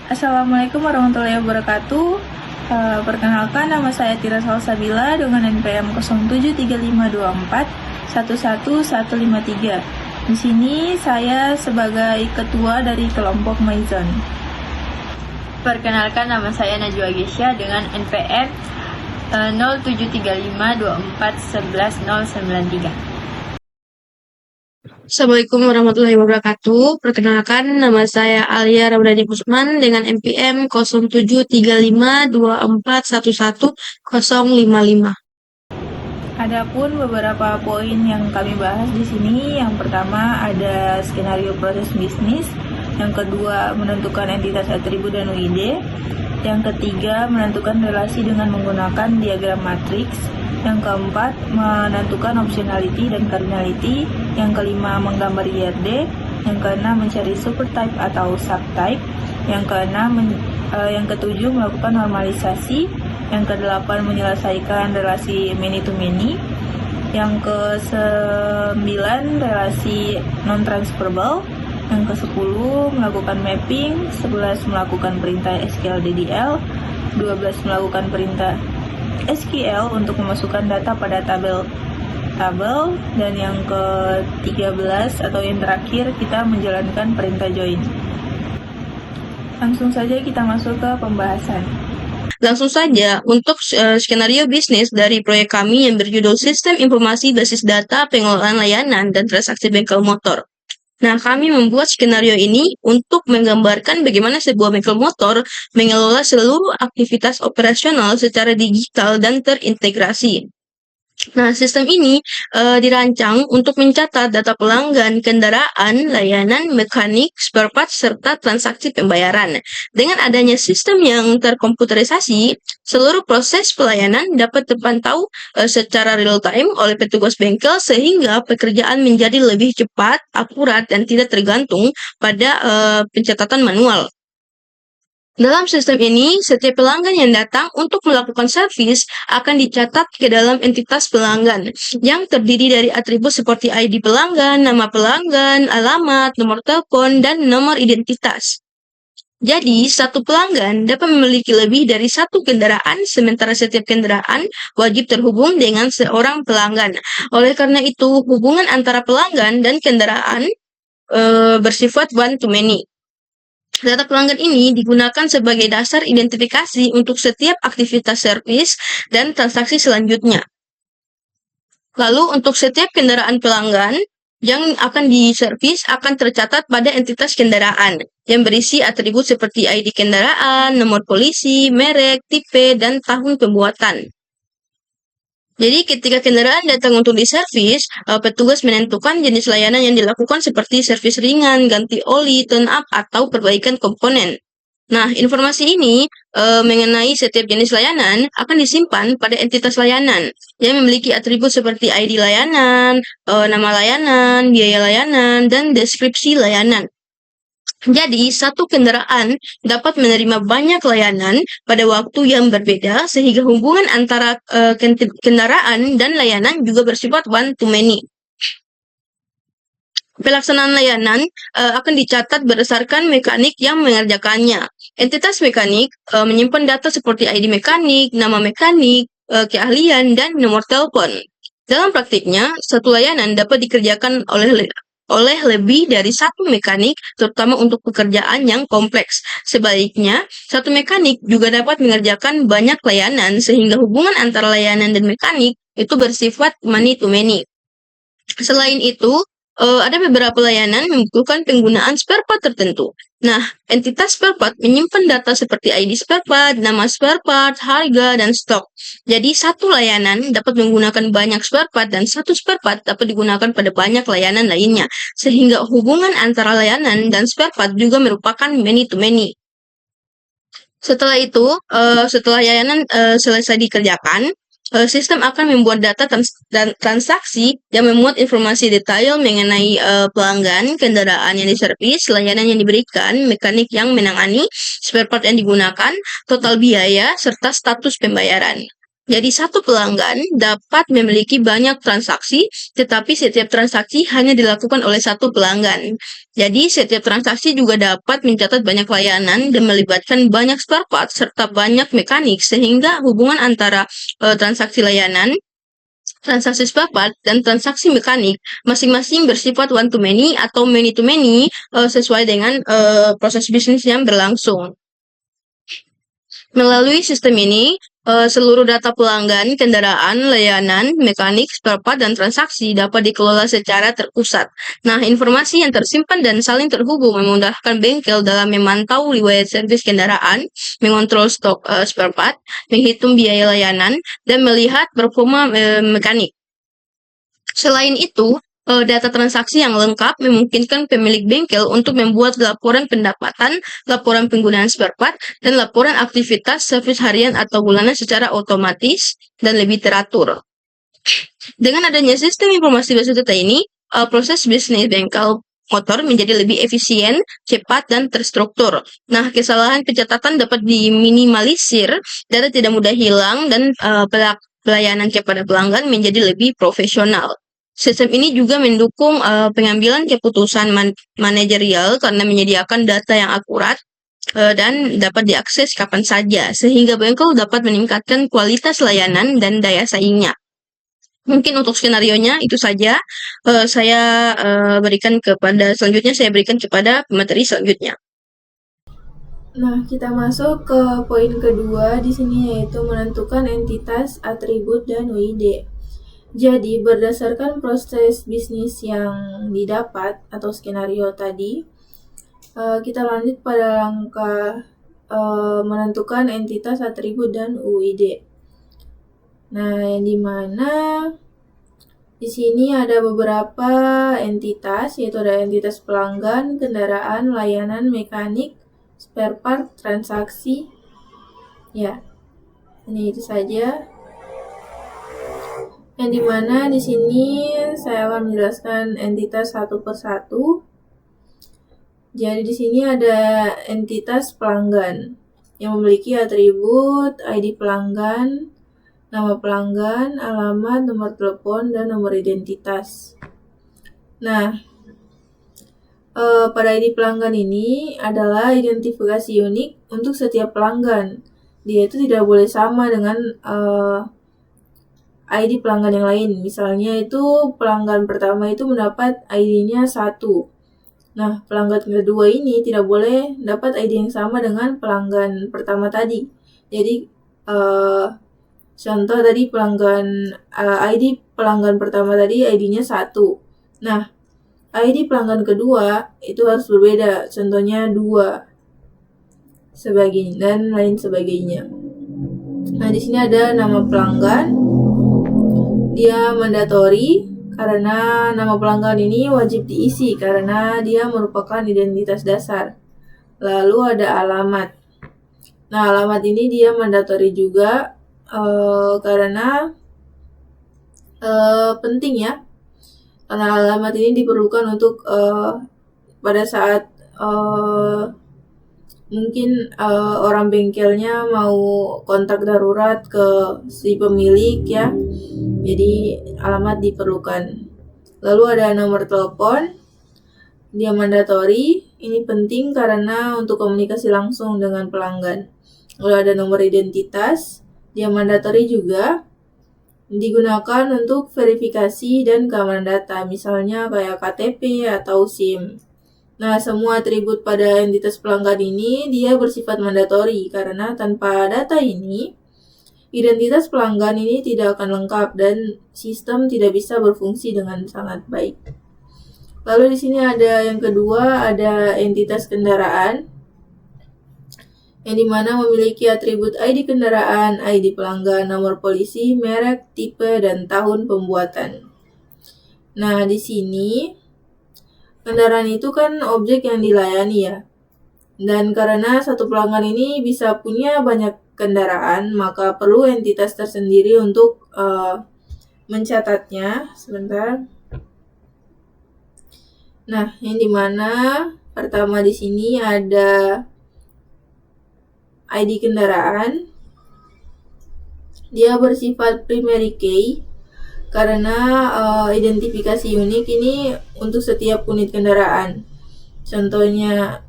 Assalamualaikum warahmatullahi wabarakatuh. Perkenalkan, nama saya Tira Salsabila dengan NPM 073524 11153. Di sini saya sebagai ketua dari kelompok Maison. Perkenalkan, nama saya Najwa Gesya dengan NPM 073524111093. Assalamualaikum warahmatullahi wabarakatuh. Perkenalkan, nama saya Alia Ramadhani Usman dengan NPM 073524111055. Adapun beberapa poin yang kami bahas di sini, yang pertama ada skenario proses bisnis, yang kedua menentukan entitas atribut dan WID, yang ketiga menentukan relasi dengan menggunakan diagram matriks, yang keempat menentukan optionality dan cardinality, yang kelima menggambar IRD, yang keenam mencari supertype atau subtype, yang ketujuh melakukan normalisasi, yang kedelapan menyelesaikan relasi many to many, yang ke-9 relasi non-transferable, yang ke-10 melakukan mapping, 11 melakukan perintah SQL DDL, 12 melakukan perintah SQL untuk memasukkan data pada tabel, dan yang ke-13 atau yang terakhir kita menjalankan perintah join. Langsung saja kita masuk ke pembahasan. Langsung saja, untuk skenario bisnis dari proyek kami yang berjudul Sistem Informasi Basis Data Pengelolaan Layanan dan Transaksi Bengkel Motor. Nah, kami membuat skenario ini untuk menggambarkan bagaimana sebuah bengkel motor mengelola seluruh aktivitas operasional secara digital dan terintegrasi. Nah, sistem ini dirancang untuk mencatat data pelanggan, kendaraan, layanan, mekanik, spare parts, serta transaksi pembayaran. Dengan adanya sistem yang terkomputerisasi, seluruh proses pelayanan dapat terpantau secara real-time oleh petugas bengkel sehingga pekerjaan menjadi lebih cepat, akurat, dan tidak tergantung pada pencatatan manual. Dalam sistem ini, setiap pelanggan yang datang untuk melakukan servis akan dicatat ke dalam entitas pelanggan yang terdiri dari atribut seperti ID pelanggan, nama pelanggan, alamat, nomor telepon, dan nomor identitas. Jadi, satu pelanggan dapat memiliki lebih dari satu kendaraan, sementara setiap kendaraan wajib terhubung dengan seorang pelanggan. Oleh karena itu, hubungan antara pelanggan dan kendaraan bersifat one-to-many. Data pelanggan ini digunakan sebagai dasar identifikasi untuk setiap aktivitas servis dan transaksi selanjutnya. Lalu untuk setiap kendaraan pelanggan yang akan diservis akan tercatat pada entitas kendaraan yang berisi atribut seperti ID kendaraan, nomor polisi, merek, tipe, dan tahun pembuatan. Jadi ketika kendaraan datang untuk diservis, petugas menentukan jenis layanan yang dilakukan seperti servis ringan, ganti oli, tune up, atau perbaikan komponen. Nah, informasi ini mengenai setiap jenis layanan akan disimpan pada entitas layanan yang memiliki atribut seperti ID layanan, nama layanan, biaya layanan, dan deskripsi layanan. Jadi, satu kendaraan dapat menerima banyak layanan pada waktu yang berbeda sehingga hubungan antara kendaraan dan layanan juga bersifat one-to-many. Pelaksanaan layanan akan dicatat berdasarkan mekanik yang mengerjakannya. Entitas mekanik menyimpan data seperti ID mekanik, nama mekanik, keahlian, dan nomor telepon. Dalam praktiknya, satu layanan dapat dikerjakan oleh lebih dari satu mekanik, terutama untuk pekerjaan yang kompleks. Sebaliknya, satu mekanik juga dapat mengerjakan banyak layanan sehingga hubungan antara layanan dan mekanik itu bersifat many to many. Selain itu, ada beberapa layanan membutuhkan penggunaan spare part tertentu. Nah, entitas spare part menyimpan data seperti ID spare part, nama spare part, harga, dan stok. Jadi, satu layanan dapat menggunakan banyak spare part dan satu spare part dapat digunakan pada banyak layanan lainnya. Sehingga hubungan antara layanan dan spare part juga merupakan many to many. Setelah itu, setelah layanan selesai dikerjakan, sistem akan membuat data transaksi yang memuat informasi detail mengenai pelanggan, kendaraan yang diservis, layanan yang diberikan, mekanik yang menangani, spare part yang digunakan, total biaya, serta status pembayaran. Jadi satu pelanggan dapat memiliki banyak transaksi, tetapi setiap transaksi hanya dilakukan oleh satu pelanggan. Jadi setiap transaksi juga dapat mencatat banyak layanan dan melibatkan banyak spare part serta banyak mekanik, sehingga hubungan antara transaksi layanan, transaksi spare part, dan transaksi mekanik masing-masing bersifat one to many atau many to many sesuai dengan proses bisnis yang berlangsung. Melalui sistem ini, seluruh data pelanggan, kendaraan, layanan, mekanik, spare part, dan transaksi dapat dikelola secara terpusat. Nah, informasi yang tersimpan dan saling terhubung memudahkan bengkel dalam memantau riwayat servis kendaraan, mengontrol stok spare part, menghitung biaya layanan, dan melihat performa mekanik. Selain itu, data transaksi yang lengkap memungkinkan pemilik bengkel untuk membuat laporan pendapatan, laporan penggunaan spare part, dan laporan aktivitas servis harian atau bulanan secara otomatis dan lebih teratur. Dengan adanya sistem informasi basis data ini, proses bisnis bengkel motor menjadi lebih efisien, cepat, dan terstruktur. Nah, kesalahan pencatatan dapat diminimalisir, data tidak mudah hilang, dan pelayanan kepada pelanggan menjadi lebih profesional. Sistem ini juga mendukung pengambilan keputusan manajerial karena menyediakan data yang akurat dan dapat diakses kapan saja, sehingga bengkel dapat meningkatkan kualitas layanan dan daya saingnya. Mungkin untuk skenarionya itu saja. Saya berikan kepada pemateri selanjutnya. Nah, kita masuk ke poin kedua di sini, yaitu menentukan entitas, atribut, dan WID. Jadi, berdasarkan proses bisnis yang didapat atau skenario tadi, kita lanjut pada langkah menentukan entitas, atribut, dan UID. Nah, yang dimana di sini ada beberapa entitas, yaitu ada entitas pelanggan, kendaraan, layanan, mekanik, spare part, transaksi. Ya, ini itu saja. Yang dimana di sini saya akan menjelaskan entitas satu persatu. Jadi di sini ada entitas pelanggan yang memiliki atribut ID pelanggan, nama pelanggan, alamat, nomor telepon, dan nomor identitas. Nah, pada ID pelanggan ini adalah identifikasi unik untuk setiap pelanggan. Dia itu tidak boleh sama dengan ID pelanggan yang lain. Misalnya itu pelanggan pertama itu mendapat ID-nya 1. Nah, pelanggan kedua ini tidak boleh dapat ID yang sama dengan pelanggan pertama tadi. Jadi, contoh tadi ID pelanggan pertama tadi ID-nya 1. Nah, ID pelanggan kedua itu harus berbeda. Contohnya 2. Dan lain sebagainya. Nah, di sini ada nama pelanggan. Dia mandatori karena nama pelanggan ini wajib diisi karena dia merupakan identitas dasar. Lalu ada alamat. Nah, alamat ini dia mandatori juga karena penting ya. Karena alamat ini diperlukan untuk pada saat mungkin orang bengkelnya mau kontak darurat ke si pemilik ya. Jadi alamat diperlukan. Lalu ada nomor telepon. Dia mandatori. Ini penting karena untuk komunikasi langsung dengan pelanggan. Lalu ada nomor identitas. Dia mandatori juga. Digunakan untuk verifikasi dan keamanan data. Misalnya kayak KTP atau SIM. Nah, semua atribut pada entitas pelanggan ini dia bersifat mandatori karena tanpa data ini identitas pelanggan ini tidak akan lengkap dan sistem tidak bisa berfungsi dengan sangat baik. Lalu di sini ada yang kedua, ada entitas kendaraan yang dimana memiliki atribut ID kendaraan, ID pelanggan, nomor polisi, merek, tipe, dan tahun pembuatan. Nah, di sini kendaraan itu kan objek yang dilayani ya. Dan karena satu pelanggan ini bisa punya banyak kendaraan, maka perlu entitas tersendiri untuk mencatatnya. Sebentar. Nah, yang dimana pertama di sini ada ID kendaraan. Dia bersifat primary key karena identifikasi unik ini untuk setiap unit kendaraan. Contohnya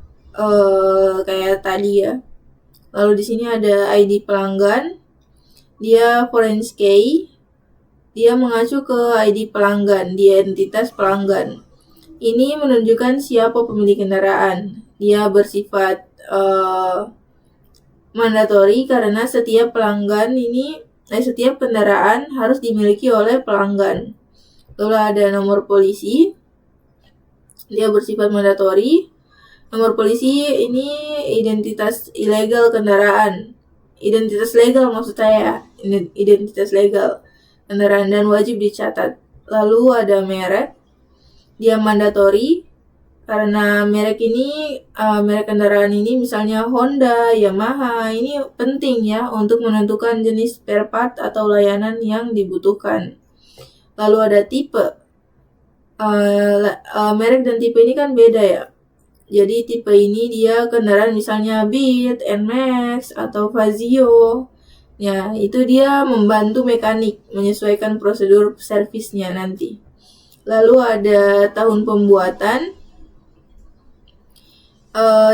kayak tadi ya. Lalu di sini ada ID pelanggan. Dia foreign key. Dia mengacu ke ID pelanggan, di entitas pelanggan. Ini menunjukkan siapa pemilik kendaraan. Dia bersifat mandatori karena setiap kendaraan harus dimiliki oleh pelanggan. Lalu ada nomor polisi. Dia bersifat mandatori. Nomor polisi ini identitas ilegal kendaraan. Identitas legal maksud saya. Identitas legal kendaraan dan wajib dicatat. Lalu ada merek. Dia mandatori karena merek kendaraan ini misalnya Honda, Yamaha, ini penting ya untuk menentukan jenis spare part atau layanan yang dibutuhkan. Lalu ada tipe. Merek dan tipe ini kan beda ya. Jadi tipe ini dia kendaraan misalnya Beat, NMAX, atau Fazio. Ya, itu dia membantu mekanik menyesuaikan prosedur servisnya nanti. Lalu ada tahun pembuatan.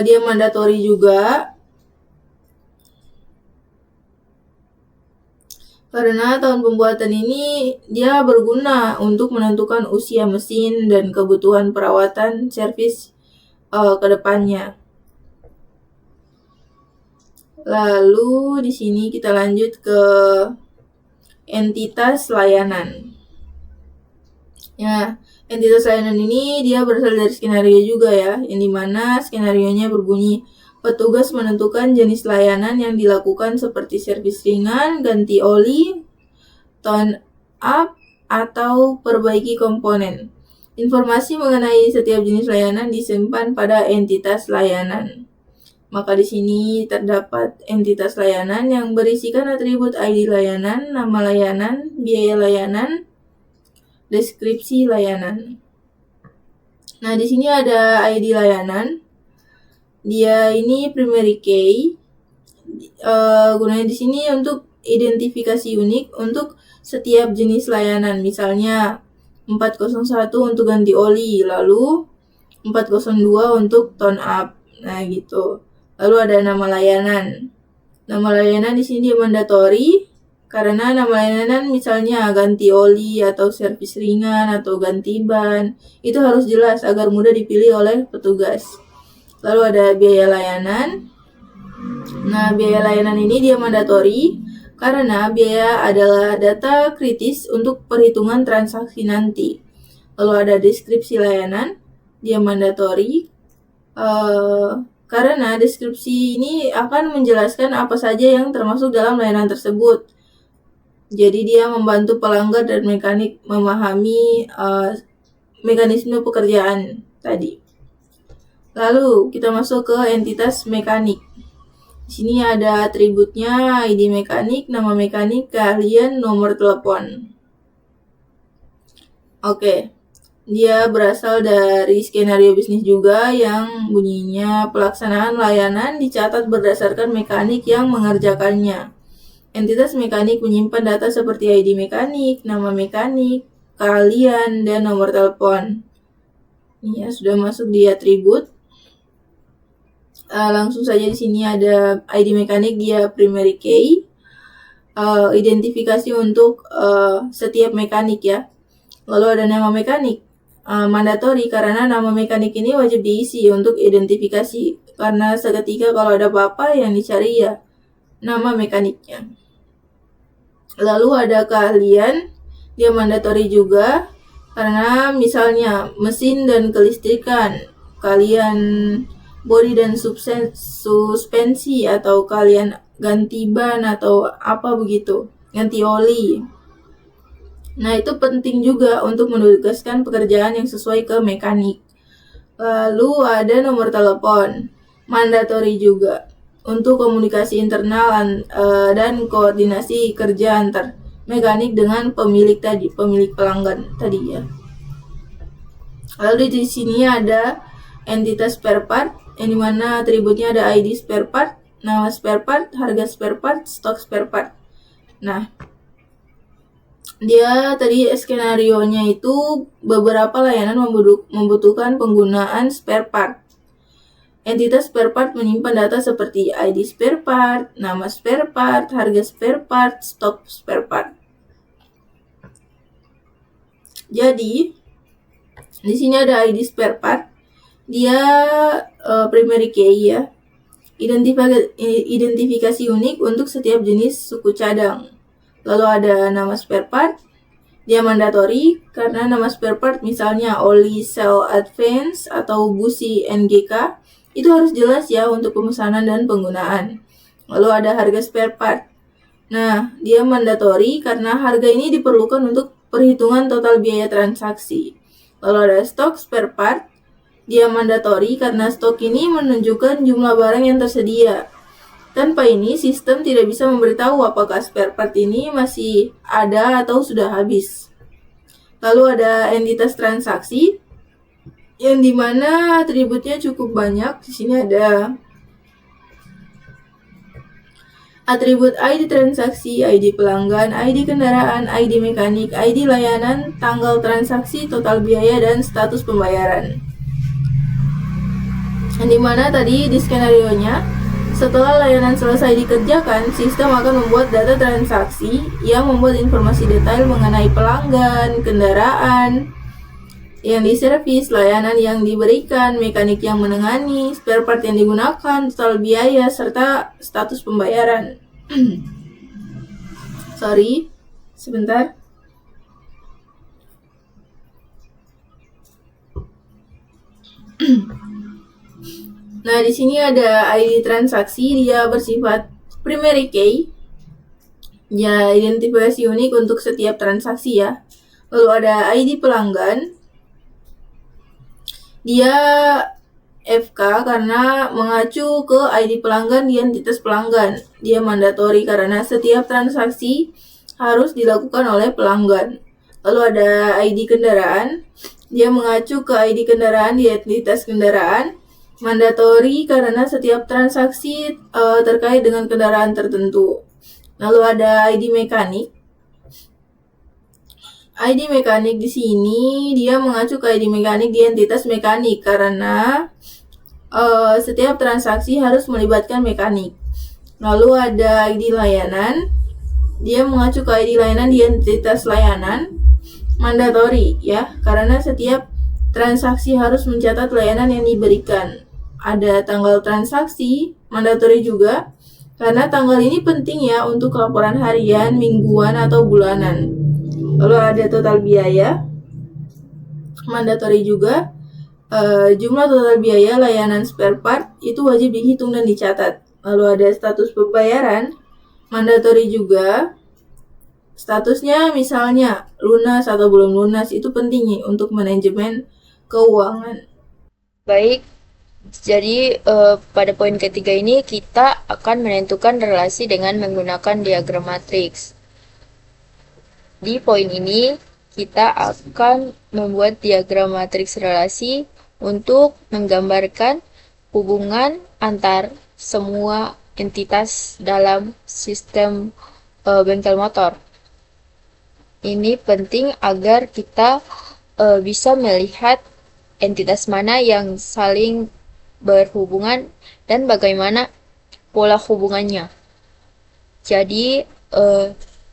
Dia mandatori juga. Karena tahun pembuatan ini dia berguna untuk menentukan usia mesin dan kebutuhan perawatan servis ke depannya. Lalu di sini kita lanjut ke entitas layanan. Ya, entitas layanan ini dia berasal dari skenario juga ya, yang dimana skenarionya berbunyi petugas menentukan jenis layanan yang dilakukan seperti servis ringan, ganti oli, tone up, atau perbaiki komponen. Informasi mengenai setiap jenis layanan disimpan pada entitas layanan. Maka di sini terdapat entitas layanan yang berisikan atribut ID layanan, nama layanan, biaya layanan, deskripsi layanan. Nah, di sini ada ID layanan. Dia ini primary key. Gunanya di sini untuk identifikasi unik untuk setiap jenis layanan. Misalnya 401 untuk ganti oli, lalu 402 untuk tone up. Nah, gitu. Lalu ada nama layanan. Nama layanan di sini dia mandatori karena nama layanan misalnya ganti oli atau servis ringan atau ganti ban. Itu harus jelas agar mudah dipilih oleh petugas. Lalu ada biaya layanan. Nah, biaya layanan ini dia mandatori karena biaya adalah data kritis untuk perhitungan transaksi nanti. Lalu ada deskripsi layanan, dia mandatori karena deskripsi ini akan menjelaskan apa saja yang termasuk dalam layanan tersebut. Jadi dia membantu pelanggan dan mekanik memahami mekanisme pekerjaan tadi. Lalu kita masuk ke entitas mekanik. Di sini ada atributnya, ID mekanik, nama mekanik, keahlian, nomor telepon. Oke. Dia berasal dari skenario bisnis juga yang bunyinya pelaksanaan layanan dicatat berdasarkan mekanik yang mengerjakannya. Entitas mekanik menyimpan data seperti ID mekanik, nama mekanik, keahlian, dan nomor telepon. Ini ya, sudah masuk di atribut. Langsung saja di sini ada ID mekanik, dia primary key. Identifikasi untuk setiap mekanik ya. Lalu ada nama mekanik. Mandatori karena nama mekanik ini wajib diisi untuk identifikasi karena seketika kalau ada apa-apa yang dicari ya nama mekaniknya. Lalu ada keahlian, dia mandatori juga karena misalnya mesin dan kelistrikan, kalian bodi dan suspensi atau kalian ganti ban atau apa begitu, ganti oli. Nah, itu penting juga untuk menugaskan pekerjaan yang sesuai ke mekanik. Lalu ada nomor telepon, mandatori juga untuk komunikasi internal dan koordinasi kerja antar mekanik dengan pemilik pelanggan tadi ya. Lalu di sini ada entitas spare part, yang dimana atributnya ada ID spare part, nama spare part, harga spare part, stok spare part. Nah, dia tadi skenarionya itu beberapa layanan membutuhkan penggunaan spare part. Entitas spare part menyimpan data seperti ID spare part, nama spare part, harga spare part, stok spare part. Jadi, di sini ada ID spare part. Dia primary key ya. Identifikasi unik untuk setiap jenis suku cadang. Lalu ada nama spare part. Dia mandatory karena nama spare part misalnya Oli Cell Advance atau Busi NGK itu harus jelas ya untuk pemesanan dan penggunaan. Lalu ada harga spare part. Nah, dia mandatory karena harga ini diperlukan untuk perhitungan total biaya transaksi. Lalu ada stok spare part. Dia mandatory karena stok ini menunjukkan jumlah barang yang tersedia. Tanpa ini, sistem tidak bisa memberitahu apakah spare part ini masih ada atau sudah habis. Lalu ada entitas transaksi, yang dimana atributnya cukup banyak. Di sini ada atribut ID transaksi, ID pelanggan, ID kendaraan, ID mekanik, ID layanan, tanggal transaksi, total biaya, dan status pembayaran. Yang dimana tadi di skenarionya, setelah layanan selesai dikerjakan, sistem akan membuat data transaksi yang membuat informasi detail mengenai pelanggan, kendaraan yang diservis, layanan yang diberikan, mekanik yang menangani, spare part yang digunakan, total biaya, serta status pembayaran. Sorry, sebentar. Nah, di sini ada ID transaksi, dia bersifat primary key. Ya, identifikasi unik untuk setiap transaksi ya. Lalu ada ID pelanggan. Dia FK karena mengacu ke ID pelanggan di entitas pelanggan. Dia mandatory karena setiap transaksi harus dilakukan oleh pelanggan. Lalu ada ID kendaraan. Dia mengacu ke ID kendaraan di entitas kendaraan. Mandatory karena setiap transaksi terkait dengan kendaraan tertentu. Lalu ada ID mekanik. ID mekanik di sini dia mengacu ke ID mekanik di entitas mekanik karena setiap transaksi harus melibatkan mekanik. Lalu ada ID layanan. Dia mengacu ke ID layanan di entitas layanan. Mandatory ya, karena setiap transaksi harus mencatat layanan yang diberikan. Ada tanggal transaksi, mandatory juga, karena tanggal ini penting ya untuk laporan harian, mingguan, atau bulanan. Lalu ada total biaya, mandatory juga. Jumlah total biaya layanan spare part itu wajib dihitung dan dicatat. Lalu ada status pembayaran, mandatory juga. Statusnya misalnya lunas atau belum lunas, itu penting nih untuk manajemen keuangan. Baik, jadi pada poin ketiga ini kita akan menentukan relasi dengan menggunakan diagram matriks. Di poin ini kita akan membuat diagram matriks relasi untuk menggambarkan hubungan antar semua entitas dalam sistem bengkel motor. Ini penting agar kita bisa melihat entitas mana yang saling berhubungan dan bagaimana pola hubungannya. Jadi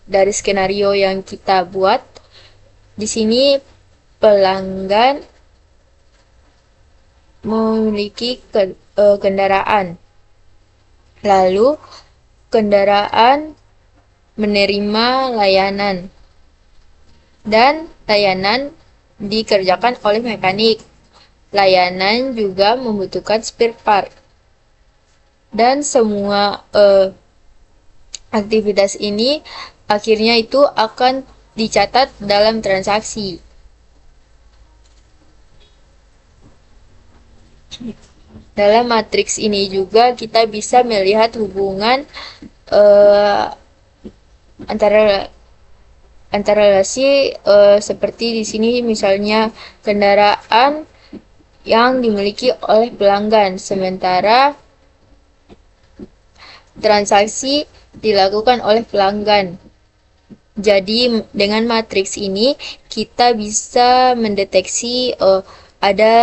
dari skenario yang kita buat di sini, pelanggan memiliki kendaraan, lalu kendaraan menerima layanan, dan layanan dikerjakan oleh mekanik. Layanan juga membutuhkan spare part, dan semua aktivitas ini akhirnya itu akan dicatat dalam transaksi. Dalam matriks ini juga kita bisa melihat hubungan antara relasi seperti di sini misalnya kendaraan yang dimiliki oleh pelanggan, sementara transaksi dilakukan oleh pelanggan. Jadi dengan matriks ini kita bisa mendeteksi ada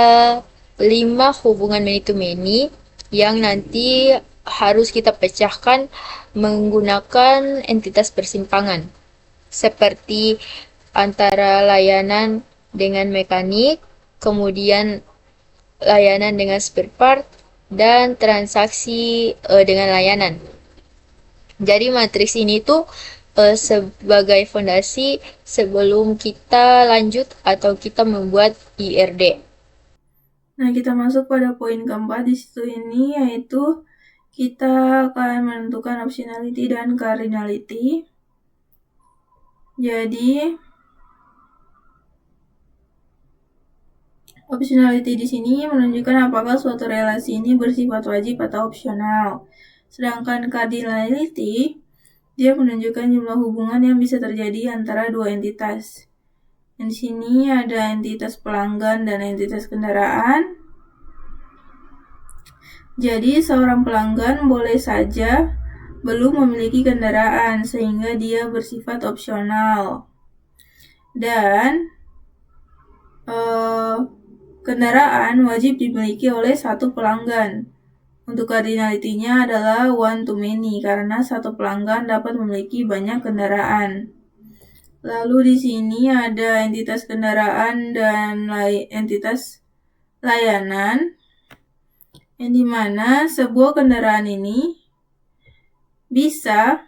5 hubungan many to many yang nanti harus kita pecahkan menggunakan entitas persimpangan, seperti antara layanan dengan mekanik, kemudian layanan dengan spare part, dan transaksi dengan layanan. Jadi matriks ini tuh sebagai fondasi sebelum kita lanjut atau kita membuat IRD. Nah, kita masuk pada poin keempat di situ ini, yaitu kita akan menentukan optionality dan cardinality. Jadi, optionality di sini menunjukkan apakah suatu relasi ini bersifat wajib atau opsional. Sedangkan cardinality, dia menunjukkan jumlah hubungan yang bisa terjadi antara dua entitas. Di sini ada entitas pelanggan dan entitas kendaraan. Jadi, seorang pelanggan boleh saja belum memiliki kendaraan sehingga dia bersifat opsional. Dan kendaraan wajib dimiliki oleh satu pelanggan. Untuk cardinality-nya adalah one to many karena satu pelanggan dapat memiliki banyak kendaraan. Lalu di sini ada entitas kendaraan dan entitas layanan, yang dimana sebuah kendaraan ini bisa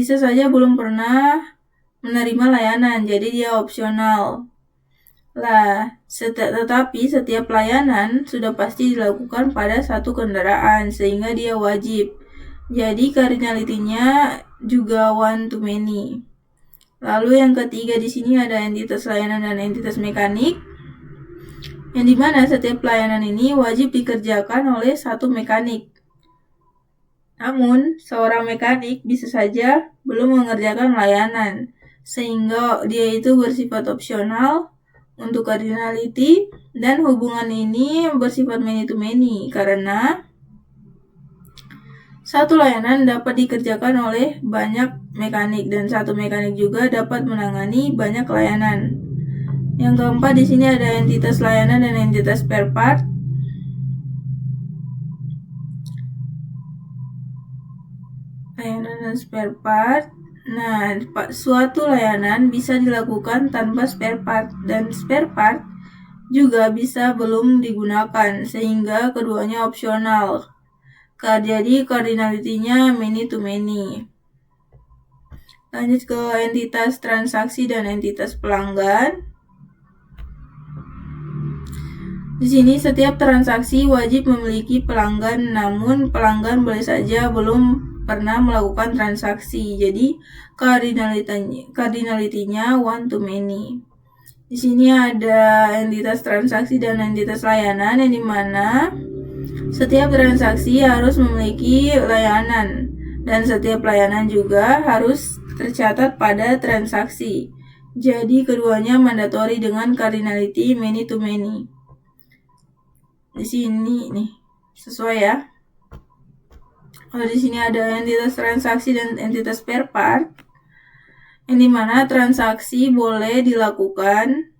saja belum pernah menerima layanan, jadi dia opsional. Tetapi setiap layanan sudah pasti dilakukan pada satu kendaraan sehingga dia wajib. Jadi cardinality-nya juga one to many. Lalu yang ketiga di sini ada entitas layanan dan entitas mekanik, yang dimana setiap layanan ini wajib dikerjakan oleh satu mekanik. Namun, seorang mekanik bisa saja belum mengerjakan layanan, sehingga dia itu bersifat opsional untuk cardinality, dan hubungan ini bersifat many to many karena satu layanan dapat dikerjakan oleh banyak mekanik dan satu mekanik juga dapat menangani banyak layanan. Yang keempat di sini ada entitas layanan dan entitas spare part. Layanan dan spare part. Nah, suatu layanan bisa dilakukan tanpa spare part dan spare part juga bisa belum digunakan sehingga keduanya opsional. Jadi cardinality-nya many to many. Lanjut ke entitas transaksi dan entitas pelanggan. Di sini setiap transaksi wajib memiliki pelanggan, namun pelanggan boleh saja belum pernah melakukan transaksi. Jadi cardinality-nya one to many. Di sini ada entitas transaksi dan entitas layanan, yang dimana setiap transaksi harus memiliki layanan dan setiap layanan juga harus tercatat pada transaksi. Jadi keduanya mandatori dengan cardinality many to many. Di sini nih sesuai ya. Kalau di sini ada entitas transaksi dan entitas spare part, yang dimana transaksi boleh dilakukan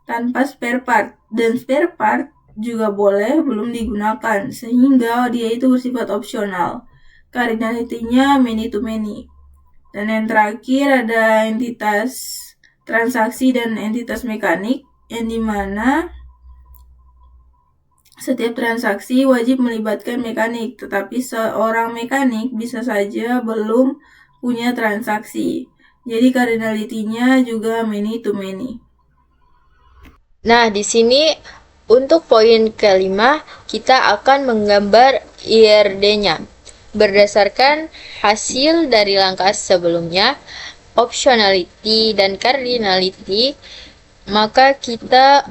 tanpa spare part dan spare part juga boleh belum digunakan sehingga dia itu bersifat opsional. Cardinality-nya many to many. Dan yang terakhir ada entitas transaksi dan entitas mekanik, yang dimana setiap transaksi wajib melibatkan mekanik, tetapi seorang mekanik bisa saja belum punya transaksi. Jadi cardinality-nya juga many to many. Nah, di sini untuk poin kelima, kita akan menggambar IRD-nya. Berdasarkan hasil dari langkah sebelumnya, optionality dan cardinality, maka kita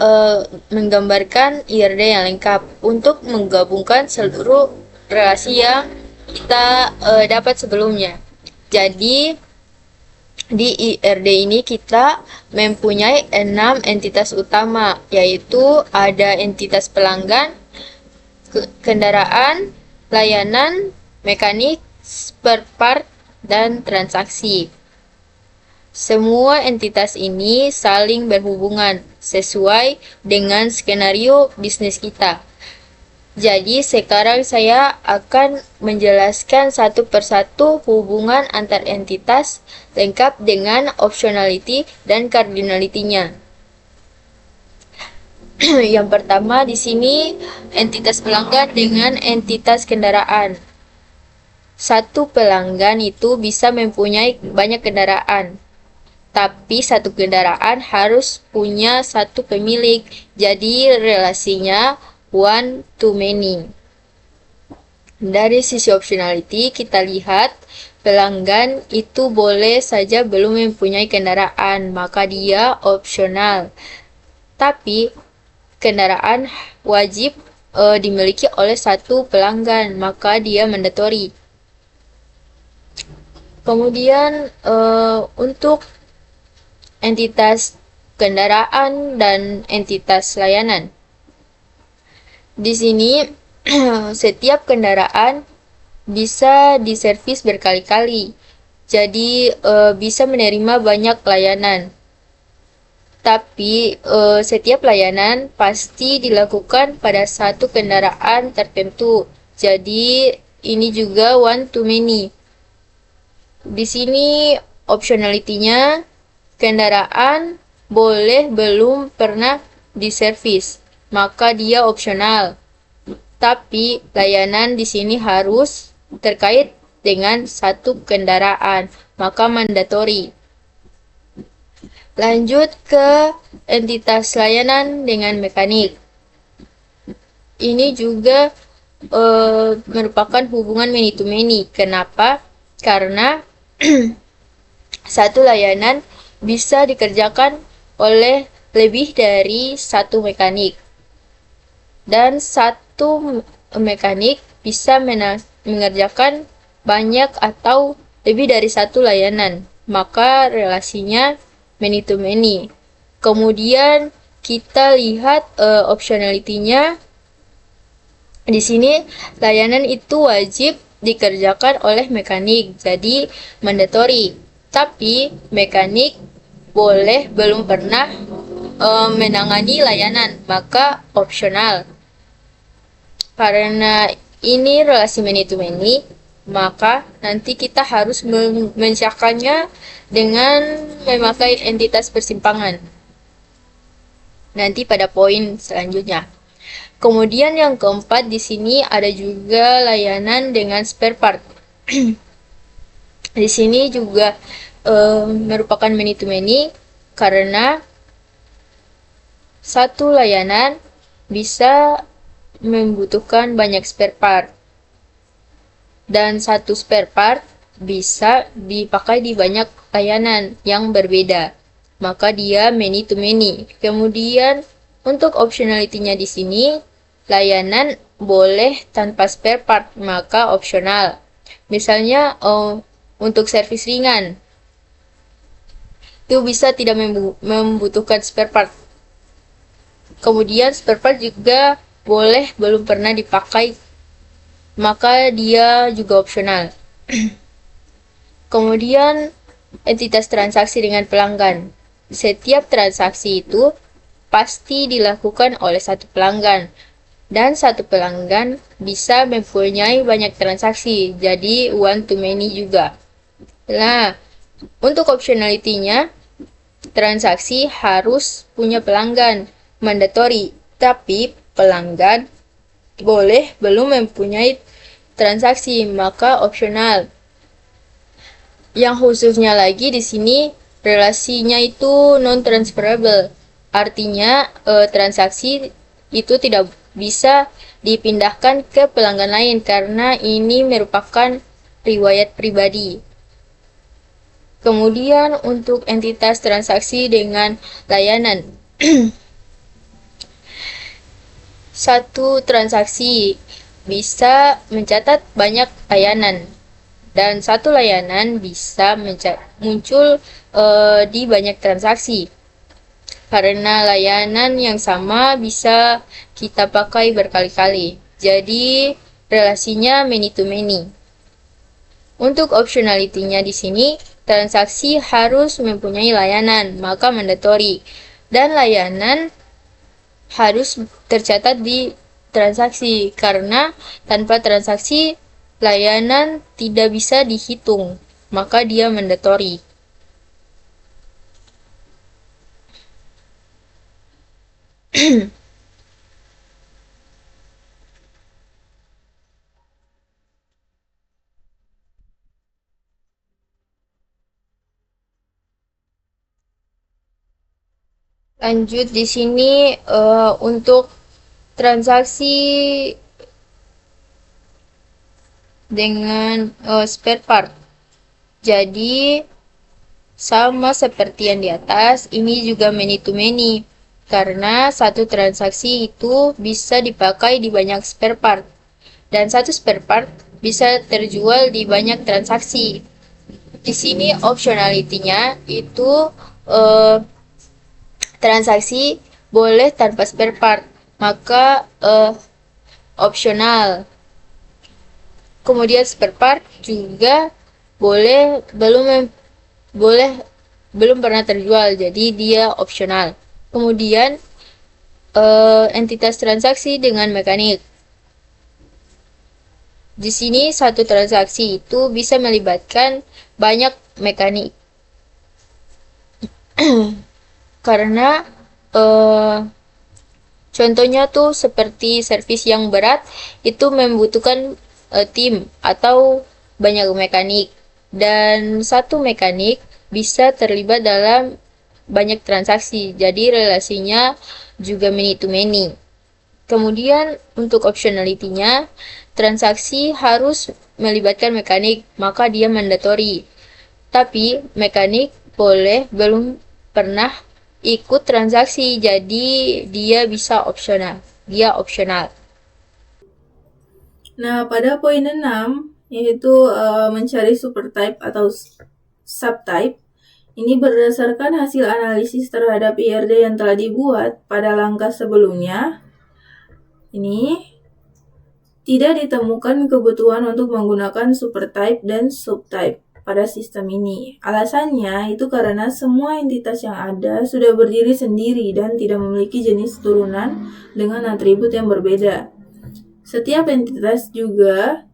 menggambarkan IRD yang lengkap untuk menggabungkan seluruh relasi yang kita dapat sebelumnya. Jadi, di IRD ini kita mempunyai 6 entitas utama, yaitu ada entitas pelanggan, kendaraan, layanan, mekanik, spare part, dan transaksi. Semua entitas ini saling berhubungan sesuai dengan skenario bisnis kita. Jadi sekarang saya akan menjelaskan satu persatu hubungan antar entitas lengkap dengan optionality dan cardinality-nya. Yang pertama di sini entitas pelanggan dengan entitas kendaraan. Satu pelanggan itu bisa mempunyai banyak kendaraan, tapi satu kendaraan harus punya satu pemilik. Jadi relasinya one to many. Dari sisi optionality kita lihat pelanggan itu boleh saja belum mempunyai kendaraan, maka dia opsional. Tapi kendaraan wajib dimiliki oleh satu pelanggan, maka dia mandatory. Kemudian untuk entitas kendaraan dan entitas layanan. Di sini setiap kendaraan bisa diservis berkali-kali, jadi bisa menerima banyak layanan. Tapi setiap layanan pasti dilakukan pada satu kendaraan tertentu. Jadi ini juga one to many. Di sini optionality-nya kendaraan boleh belum pernah diservis, maka dia opsional. Tapi layanan di sini harus terkait dengan satu kendaraan, maka mandatory. Lanjut ke entitas layanan dengan mekanik. Ini juga merupakan hubungan many to many. Kenapa? Karena satu layanan bisa dikerjakan oleh lebih dari satu mekanik. Dan satu mekanik bisa mengerjakan banyak atau lebih dari satu layanan. Maka relasinya many to many. Kemudian kita lihat optionality-nya. Di sini layanan itu wajib dikerjakan oleh mekanik, jadi mandatory. Tapi mekanik boleh belum pernah menangani layanan, maka opsional. Karena ini relasi many to many, maka nanti kita harus mencakanya dengan memakai entitas persimpangan. Nanti pada poin selanjutnya. Kemudian yang keempat di sini ada juga layanan dengan spare part. Di sini juga merupakan many to many karena satu layanan bisa membutuhkan banyak spare part. Dan satu spare part bisa dipakai di banyak layanan yang berbeda, maka dia many to many. Kemudian untuk optionality-nya di sini, layanan boleh tanpa spare part, maka opsional. Misalnya untuk servis ringan, itu bisa tidak membutuhkan spare part. Kemudian spare part juga boleh belum pernah dipakai, maka dia juga opsional. Kemudian entitas transaksi dengan pelanggan. Setiap transaksi itu pasti dilakukan oleh satu pelanggan, dan satu pelanggan bisa mempunyai banyak transaksi, jadi one to many juga. Nah, untuk optionality-nya, transaksi harus punya pelanggan, mandatory, tapi pelanggan boleh belum mempunyai transaksi, maka opsional. Yang khususnya lagi di sini relasinya itu non transferable. Artinya transaksi itu tidak bisa dipindahkan ke pelanggan lain karena ini merupakan riwayat pribadi. Kemudian untuk entitas transaksi dengan layanan. Satu transaksi bisa mencatat banyak layanan, dan satu layanan bisa muncul di banyak transaksi. Karena layanan yang sama bisa kita pakai berkali-kali. Jadi relasinya many to many. Untuk optionality-nya di sini, transaksi harus mempunyai layanan, maka mandatory. Dan layanan harus tercatat di transaksi, karena tanpa transaksi, layanan tidak bisa dihitung, maka dia mandatory. Lanjut di sini untuk transaksi dengan spare part. Jadi sama seperti yang di atas, ini juga many to many karena satu transaksi itu bisa dipakai di banyak spare part dan satu spare part bisa terjual di banyak transaksi. Di sini optionality-nya itu transaksi boleh tanpa spare part, maka opsional. Kemudian spare part juga belum pernah terjual, jadi dia opsional. Kemudian entitas transaksi dengan mekanik. Di sini satu transaksi itu bisa melibatkan banyak mekanik. Karena contohnya tuh seperti servis yang berat itu membutuhkan tim atau banyak mekanik, dan satu mekanik bisa terlibat dalam banyak transaksi, jadi relasinya juga many to many. Kemudian untuk optionality-nya, transaksi harus melibatkan mekanik, maka dia mandatory. Tapi mekanik belum pernah ikut transaksi, jadi dia bisa opsional. Dia opsional. Nah, pada poin 6, yaitu mencari supertype atau subtype, ini berdasarkan hasil analisis terhadap IRD yang telah dibuat pada langkah sebelumnya. Ini tidak ditemukan kebutuhan untuk menggunakan supertype dan subtype pada sistem ini. Alasannya itu karena semua entitas yang ada sudah berdiri sendiri dan tidak memiliki jenis turunan dengan atribut yang berbeda. Setiap entitas juga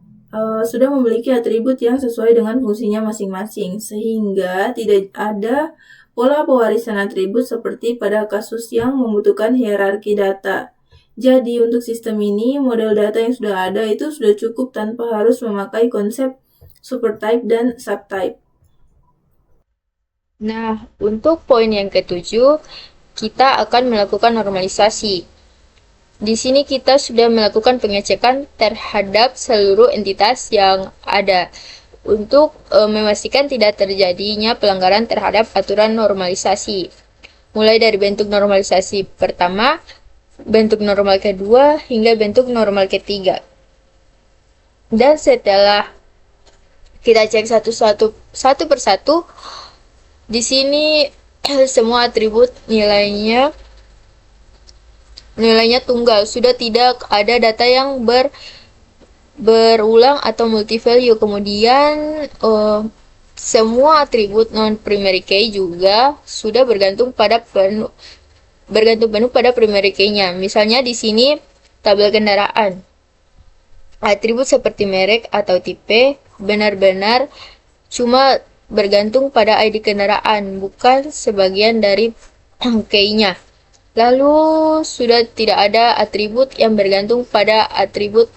sudah memiliki atribut yang sesuai dengan fungsinya masing-masing, sehingga tidak ada pola pewarisan atribut seperti pada kasus yang membutuhkan hierarki data. Jadi untuk sistem ini, model data yang sudah ada itu sudah cukup tanpa harus memakai konsep supertype dan subtype. Nah, untuk poin yang ketujuh, kita akan melakukan normalisasi. Di sini kita sudah melakukan pengecekan terhadap seluruh entitas yang ada untuk memastikan tidak terjadinya pelanggaran terhadap aturan normalisasi. Mulai dari bentuk normalisasi pertama, bentuk normal kedua, hingga bentuk normal ketiga. Dan setelah kita cek satu persatu, di sini semua atribut nilainya tunggal, sudah tidak ada data yang berulang atau multi value. Kemudian semua atribut non primary key juga sudah bergantung penuh pada primary key-nya. Misalnya di sini tabel kendaraan. Atribut seperti merek atau tipe benar-benar cuma bergantung pada ID kendaraan, bukan sebagian dari key-nya. Lalu sudah tidak ada atribut yang bergantung pada atribut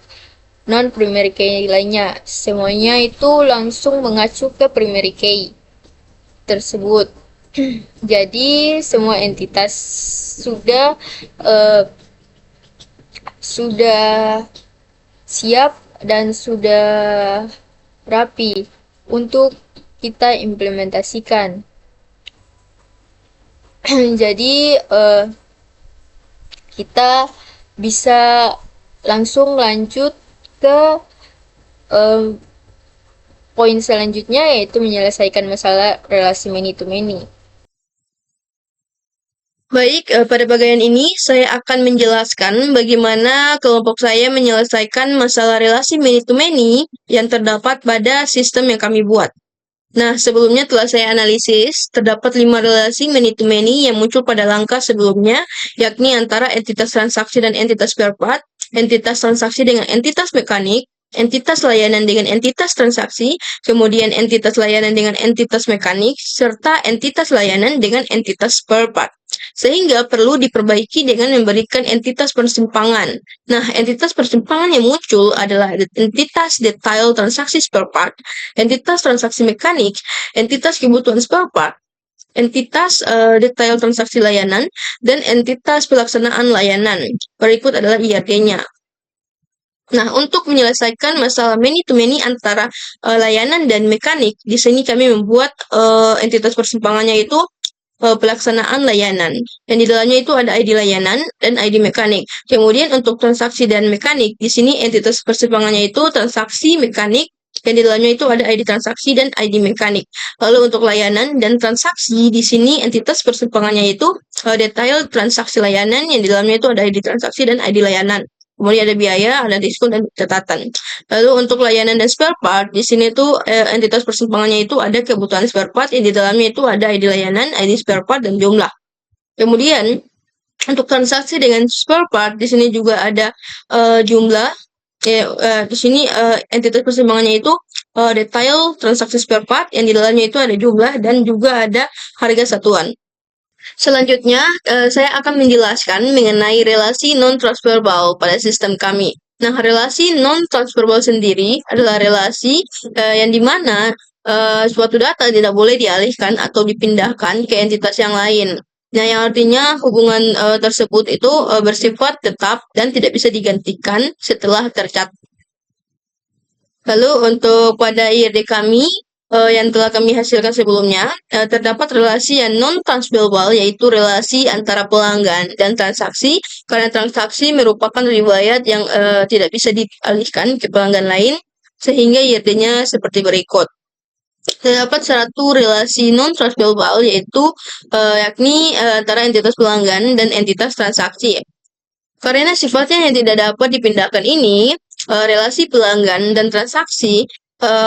non-primary key lainnya. Semuanya itu langsung mengacu ke primary key tersebut. Jadi semua entitas sudah siap dan sudah rapi untuk kita implementasikan. Jadi kita bisa langsung lanjut ke poin selanjutnya, yaitu menyelesaikan masalah relasi many to many. Baik, pada bagian ini saya akan menjelaskan bagaimana kelompok saya menyelesaikan masalah relasi many-to-many yang terdapat pada sistem yang kami buat. Nah, sebelumnya telah saya analisis, terdapat 5 relasi many-to-many yang muncul pada langkah sebelumnya, yakni antara entitas transaksi dan entitas spare part, entitas transaksi dengan entitas mekanik, entitas layanan dengan entitas transaksi, kemudian entitas layanan dengan entitas mekanik, serta entitas layanan dengan entitas spare part. Sehingga perlu diperbaiki dengan memberikan entitas persimpangan. Nah, entitas persimpangan yang muncul adalah entitas detail transaksi spare part, entitas transaksi mekanik, entitas kebutuhan spare part, entitas detail transaksi layanan, dan entitas pelaksanaan layanan. Berikut adalah IRD-nya. Nah, untuk menyelesaikan masalah many-to-many antara layanan dan mekanik, di sini kami membuat entitas persimpangannya itu pelaksanaan layanan. Dan di dalamnya itu ada ID layanan dan ID mekanik. Kemudian untuk transaksi dan mekanik, di sini entitas persimpangannya itu transaksi mekanik, dan di dalamnya itu ada ID transaksi dan ID mekanik. Lalu untuk layanan dan transaksi, di sini entitas persimpangannya itu detail transaksi layanan, yang di dalamnya itu ada ID transaksi dan ID layanan. Kemudian ada biaya, ada diskon, dan catatan. Lalu untuk layanan dan spare part, di sini tuh entitas persimpangannya itu ada kebutuhan spare part, yang di dalamnya itu ada ID layanan, ID spare part, dan jumlah. Kemudian untuk transaksi dengan spare part, di sini juga ada jumlah. Di sini entitas persimpangannya itu detail transaksi spare part, yang di dalamnya itu ada jumlah dan juga ada harga satuan. Selanjutnya, saya akan menjelaskan mengenai relasi non-transferable pada sistem kami. Nah, relasi non-transferable sendiri adalah relasi yang dimana suatu data tidak boleh dialihkan atau dipindahkan ke entitas yang lain. Nah, yang artinya hubungan tersebut itu bersifat tetap dan tidak bisa digantikan setelah tercatat. Lalu untuk pada IRD kami, yang telah kami hasilkan sebelumnya, terdapat relasi yang non-transferable, yaitu relasi antara pelanggan dan transaksi, karena transaksi merupakan riwayat yang tidak bisa dialihkan ke pelanggan lain, sehingga IRD-nya seperti berikut. Terdapat satu relasi non-transferable, yaitu yakni antara entitas pelanggan dan entitas transaksi. Karena sifatnya yang tidak dapat dipindahkan ini, relasi pelanggan dan transaksi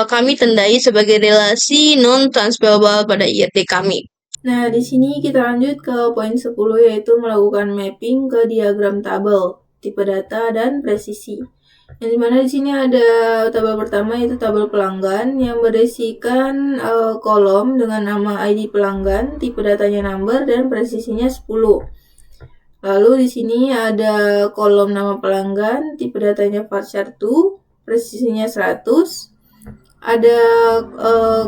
kami tandai sebagai relasi non-transferable pada IRD kami. Nah, di sini kita lanjut ke poin 10, yaitu melakukan mapping ke diagram tabel, tipe data, dan presisi. Yang dimana di sini ada tabel pertama, yaitu tabel pelanggan yang berisikan kolom dengan nama ID pelanggan, tipe datanya number, dan presisinya 10. Lalu di sini ada kolom nama pelanggan, tipe datanya varchar 2, presisinya 100. Ada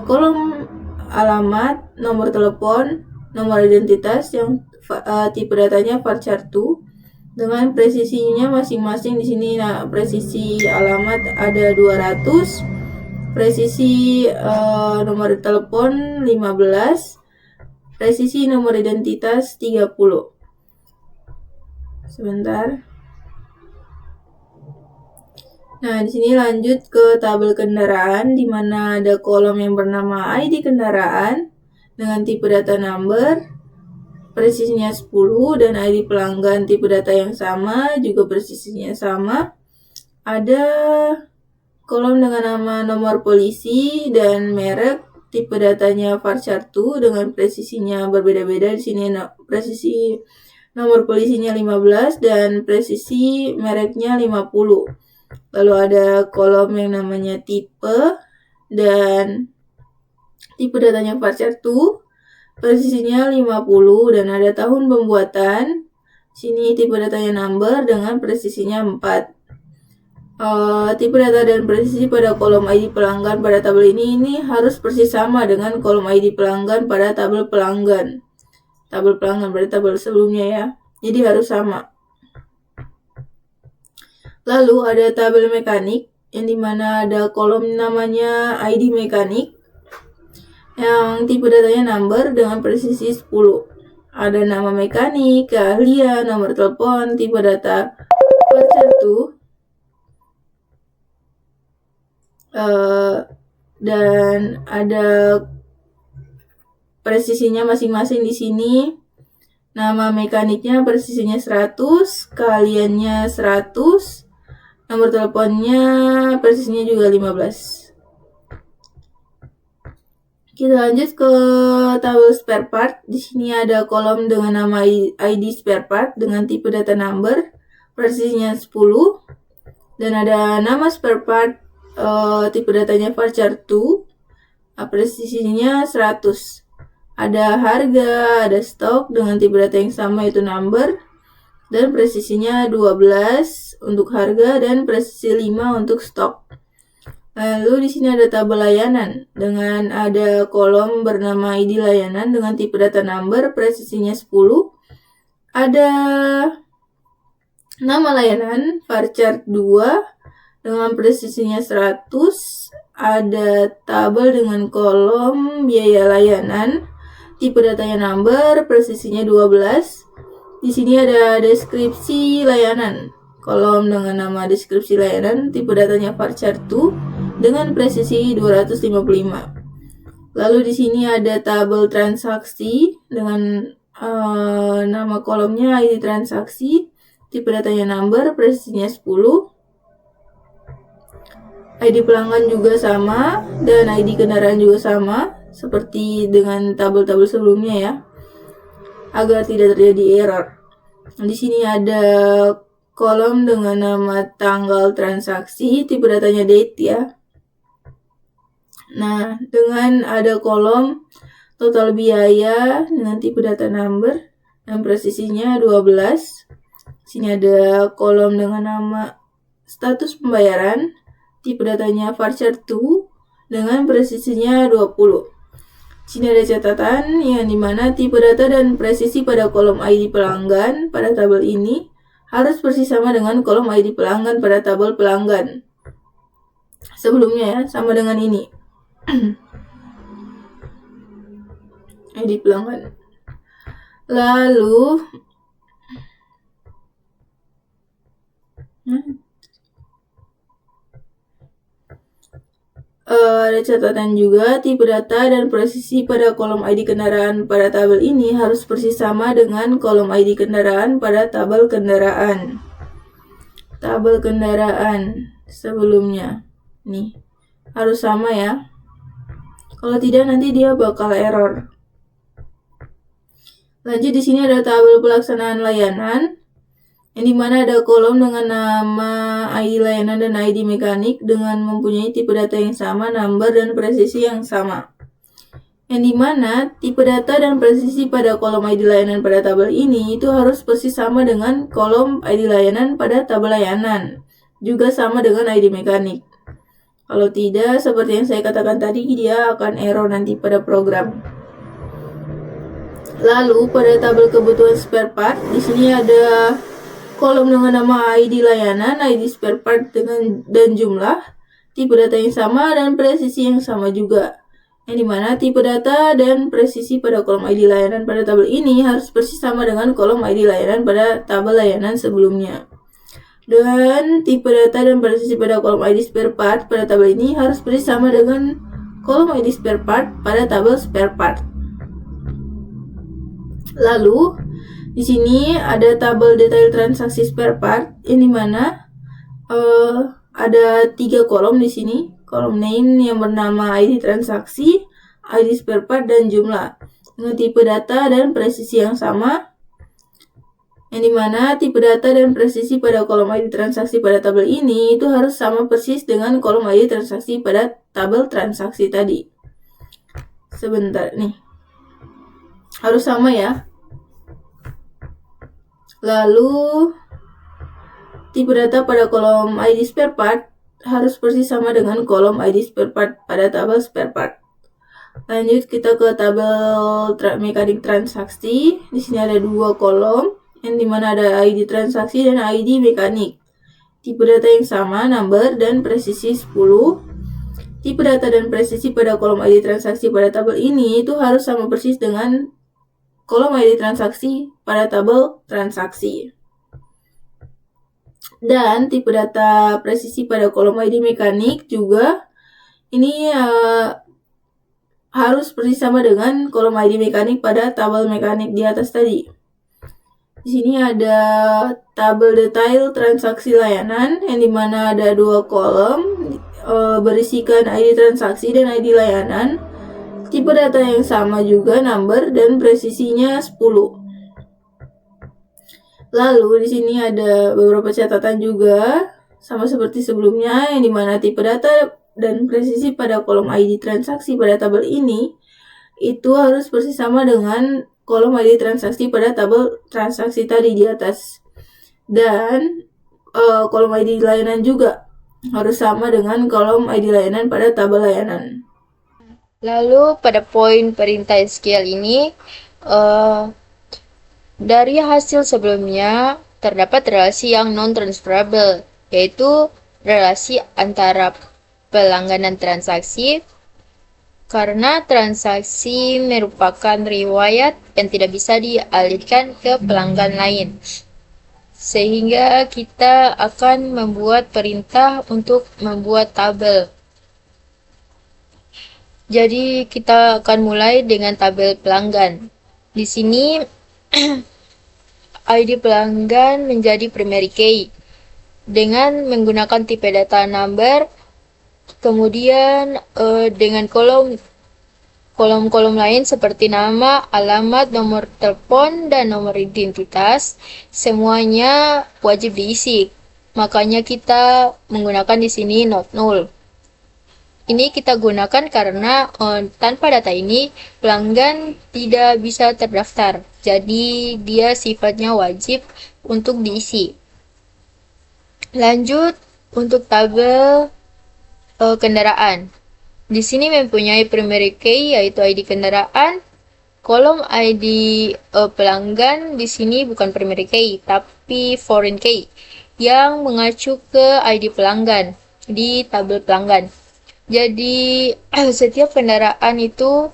kolom alamat, nomor telepon, nomor identitas yang tipe datanya varchar 2 dengan presisinya masing-masing. Di sini presisi alamat ada 200, presisi nomor telepon 15, presisi nomor identitas 30. Sebentar. Nah, di sini lanjut ke tabel kendaraan, di mana ada kolom yang bernama ID kendaraan dengan tipe data number, presisinya 10, dan ID pelanggan tipe data yang sama, juga presisinya sama. Ada kolom dengan nama nomor polisi dan merek, tipe datanya varchar 2 dengan presisinya berbeda-beda. Di sini presisi nomor polisinya 15 dan presisi mereknya 50. Lalu ada kolom yang namanya tipe dan tipe datanya varchar 2, presisinya 50, dan ada tahun pembuatan. Sini tipe datanya number dengan presisinya 4. Tipe data dan presisi pada kolom ID pelanggan pada tabel ini harus persis sama dengan kolom ID pelanggan pada tabel pelanggan. Tabel pelanggan berarti tabel sebelumnya ya. Jadi harus sama. Lalu ada tabel mekanik yang dimana ada kolom namanya ID mekanik yang tipe datanya number dengan presisi 10. Ada nama mekanik, keahlian, nomor telepon, tipe data varchar 2, dan ada presisinya masing-masing di sini. Nama mekaniknya presisinya 100, keahliannya 100, nomor teleponnya presisinya juga 15. Kita lanjut ke tabel spare part. Di sini ada kolom dengan nama ID spare part dengan tipe data number, presisinya 10, dan ada nama spare part, tipe datanya varchar 2, presisinya 100. Ada harga, ada stok dengan tipe data yang sama yaitu number, dan presisinya 12 untuk harga dan presisi 5 untuk stok. Lalu di sini ada tabel layanan dengan ada kolom bernama ID layanan dengan tipe data number, presisinya 10. Ada nama layanan varchar 2 dengan presisinya 100. Ada tabel dengan kolom biaya layanan, tipe datanya number, presisinya 12. Di sini ada deskripsi layanan, kolom dengan nama deskripsi layanan, tipe datanya varchar 2 dengan presisi 255. Lalu di sini ada tabel transaksi dengan nama kolomnya ID transaksi, tipe datanya number, presisinya 10. ID pelanggan juga sama dan ID kendaraan juga sama seperti dengan tabel-tabel sebelumnya ya, agar tidak terjadi error. Di sini ada kolom dengan nama tanggal transaksi, tipe datanya date ya. Nah, dengan ada kolom total biaya dengan tipe data number dan presisinya 12. Sini ada kolom dengan nama status pembayaran, tipe datanya varchar 2 dengan presisinya 20. Sini ada catatan yang dimana tipe data dan presisi pada kolom ID pelanggan pada tabel ini harus persis sama dengan kolom ID pelanggan pada tabel pelanggan sebelumnya ya, sama dengan ini. ID pelanggan. Lalu ada catatan juga, tipe data dan presisi pada kolom ID kendaraan pada tabel ini harus persis sama dengan kolom ID kendaraan pada tabel kendaraan. Tabel kendaraan sebelumnya. Nih, harus sama ya. Kalau tidak nanti dia bakal error. Lanjut di sini ada tabel pelaksanaan layanan, yang dimana ada kolom dengan nama ID layanan dan ID mekanik dengan mempunyai tipe data yang sama, number dan presisi yang sama. Yang dimana tipe data dan presisi pada kolom ID layanan pada tabel ini itu harus persis sama dengan kolom ID layanan pada tabel layanan, juga sama dengan ID mekanik. Kalau tidak, seperti yang saya katakan tadi, dia akan error nanti pada program. Lalu pada tabel kebutuhan spare part, di sini ada kolom dengan nama ID layanan, ID spare part dan jumlah, tipe data yang sama dan presisi yang sama juga. Yang dimana tipe data dan presisi pada kolom ID layanan pada tabel ini harus persis sama dengan kolom ID layanan pada tabel layanan sebelumnya. Dan tipe data dan presisi pada kolom ID spare part pada tabel ini harus persis sama dengan kolom ID spare part pada tabel spare part. Lalu di sini ada tabel detail transaksi spare part, yang dimana ada 3 kolom di sini. Kolom name yang bernama ID transaksi, ID spare part dan jumlah dengan tipe data dan presisi yang sama. Yang dimana tipe data dan presisi pada kolom ID transaksi pada tabel ini itu harus sama persis dengan kolom ID transaksi pada tabel transaksi tadi. Sebentar nih, harus sama ya. Lalu tipe data pada kolom ID spare part harus persis sama dengan kolom ID spare part pada tabel spare part. Lanjut kita ke tabel mekanik transaksi. Di sini ada 2 kolom, yang dimana ada ID transaksi dan ID mekanik. Tipe data yang sama, number dan presisi 10. Tipe data dan presisi pada kolom ID transaksi pada tabel ini itu harus sama persis dengan kolom ID transaksi pada tabel transaksi. Dan tipe data presisi pada kolom ID mekanik juga ini harus persis sama dengan kolom ID mekanik pada tabel mekanik di atas tadi. Di sini ada tabel detail transaksi layanan yang dimana ada 2 kolom berisikan ID transaksi dan ID layanan. Tipe data yang sama juga, number dan presisinya 10. Lalu di sini ada beberapa catatan juga sama seperti sebelumnya, yang dimana tipe data dan presisi pada kolom ID transaksi pada tabel ini itu harus persis sama dengan kolom ID transaksi pada tabel transaksi tadi di atas. Dan kolom ID layanan juga harus sama dengan kolom ID layanan pada tabel layanan. Lalu pada poin perintah SQL ini, dari hasil sebelumnya terdapat relasi yang non-transferable, yaitu relasi antara pelanggan dan transaksi, karena transaksi merupakan riwayat yang tidak bisa dialihkan ke pelanggan lain. Sehingga kita akan membuat perintah untuk membuat tabel. Jadi kita akan mulai dengan tabel pelanggan. Di sini ID pelanggan menjadi primary key dengan menggunakan tipe data number, kemudian dengan kolom-kolom lain seperti nama, alamat, nomor telepon, dan nomor identitas, semuanya wajib diisi. Makanya kita menggunakan di sini not null. Ini kita gunakan karena tanpa data ini pelanggan tidak bisa terdaftar. Jadi dia sifatnya wajib untuk diisi. Lanjut untuk tabel kendaraan. Di sini mempunyai primary key yaitu ID kendaraan. Kolom ID pelanggan di sini bukan primary key tapi foreign key yang mengacu ke ID pelanggan di tabel pelanggan. Jadi setiap kendaraan itu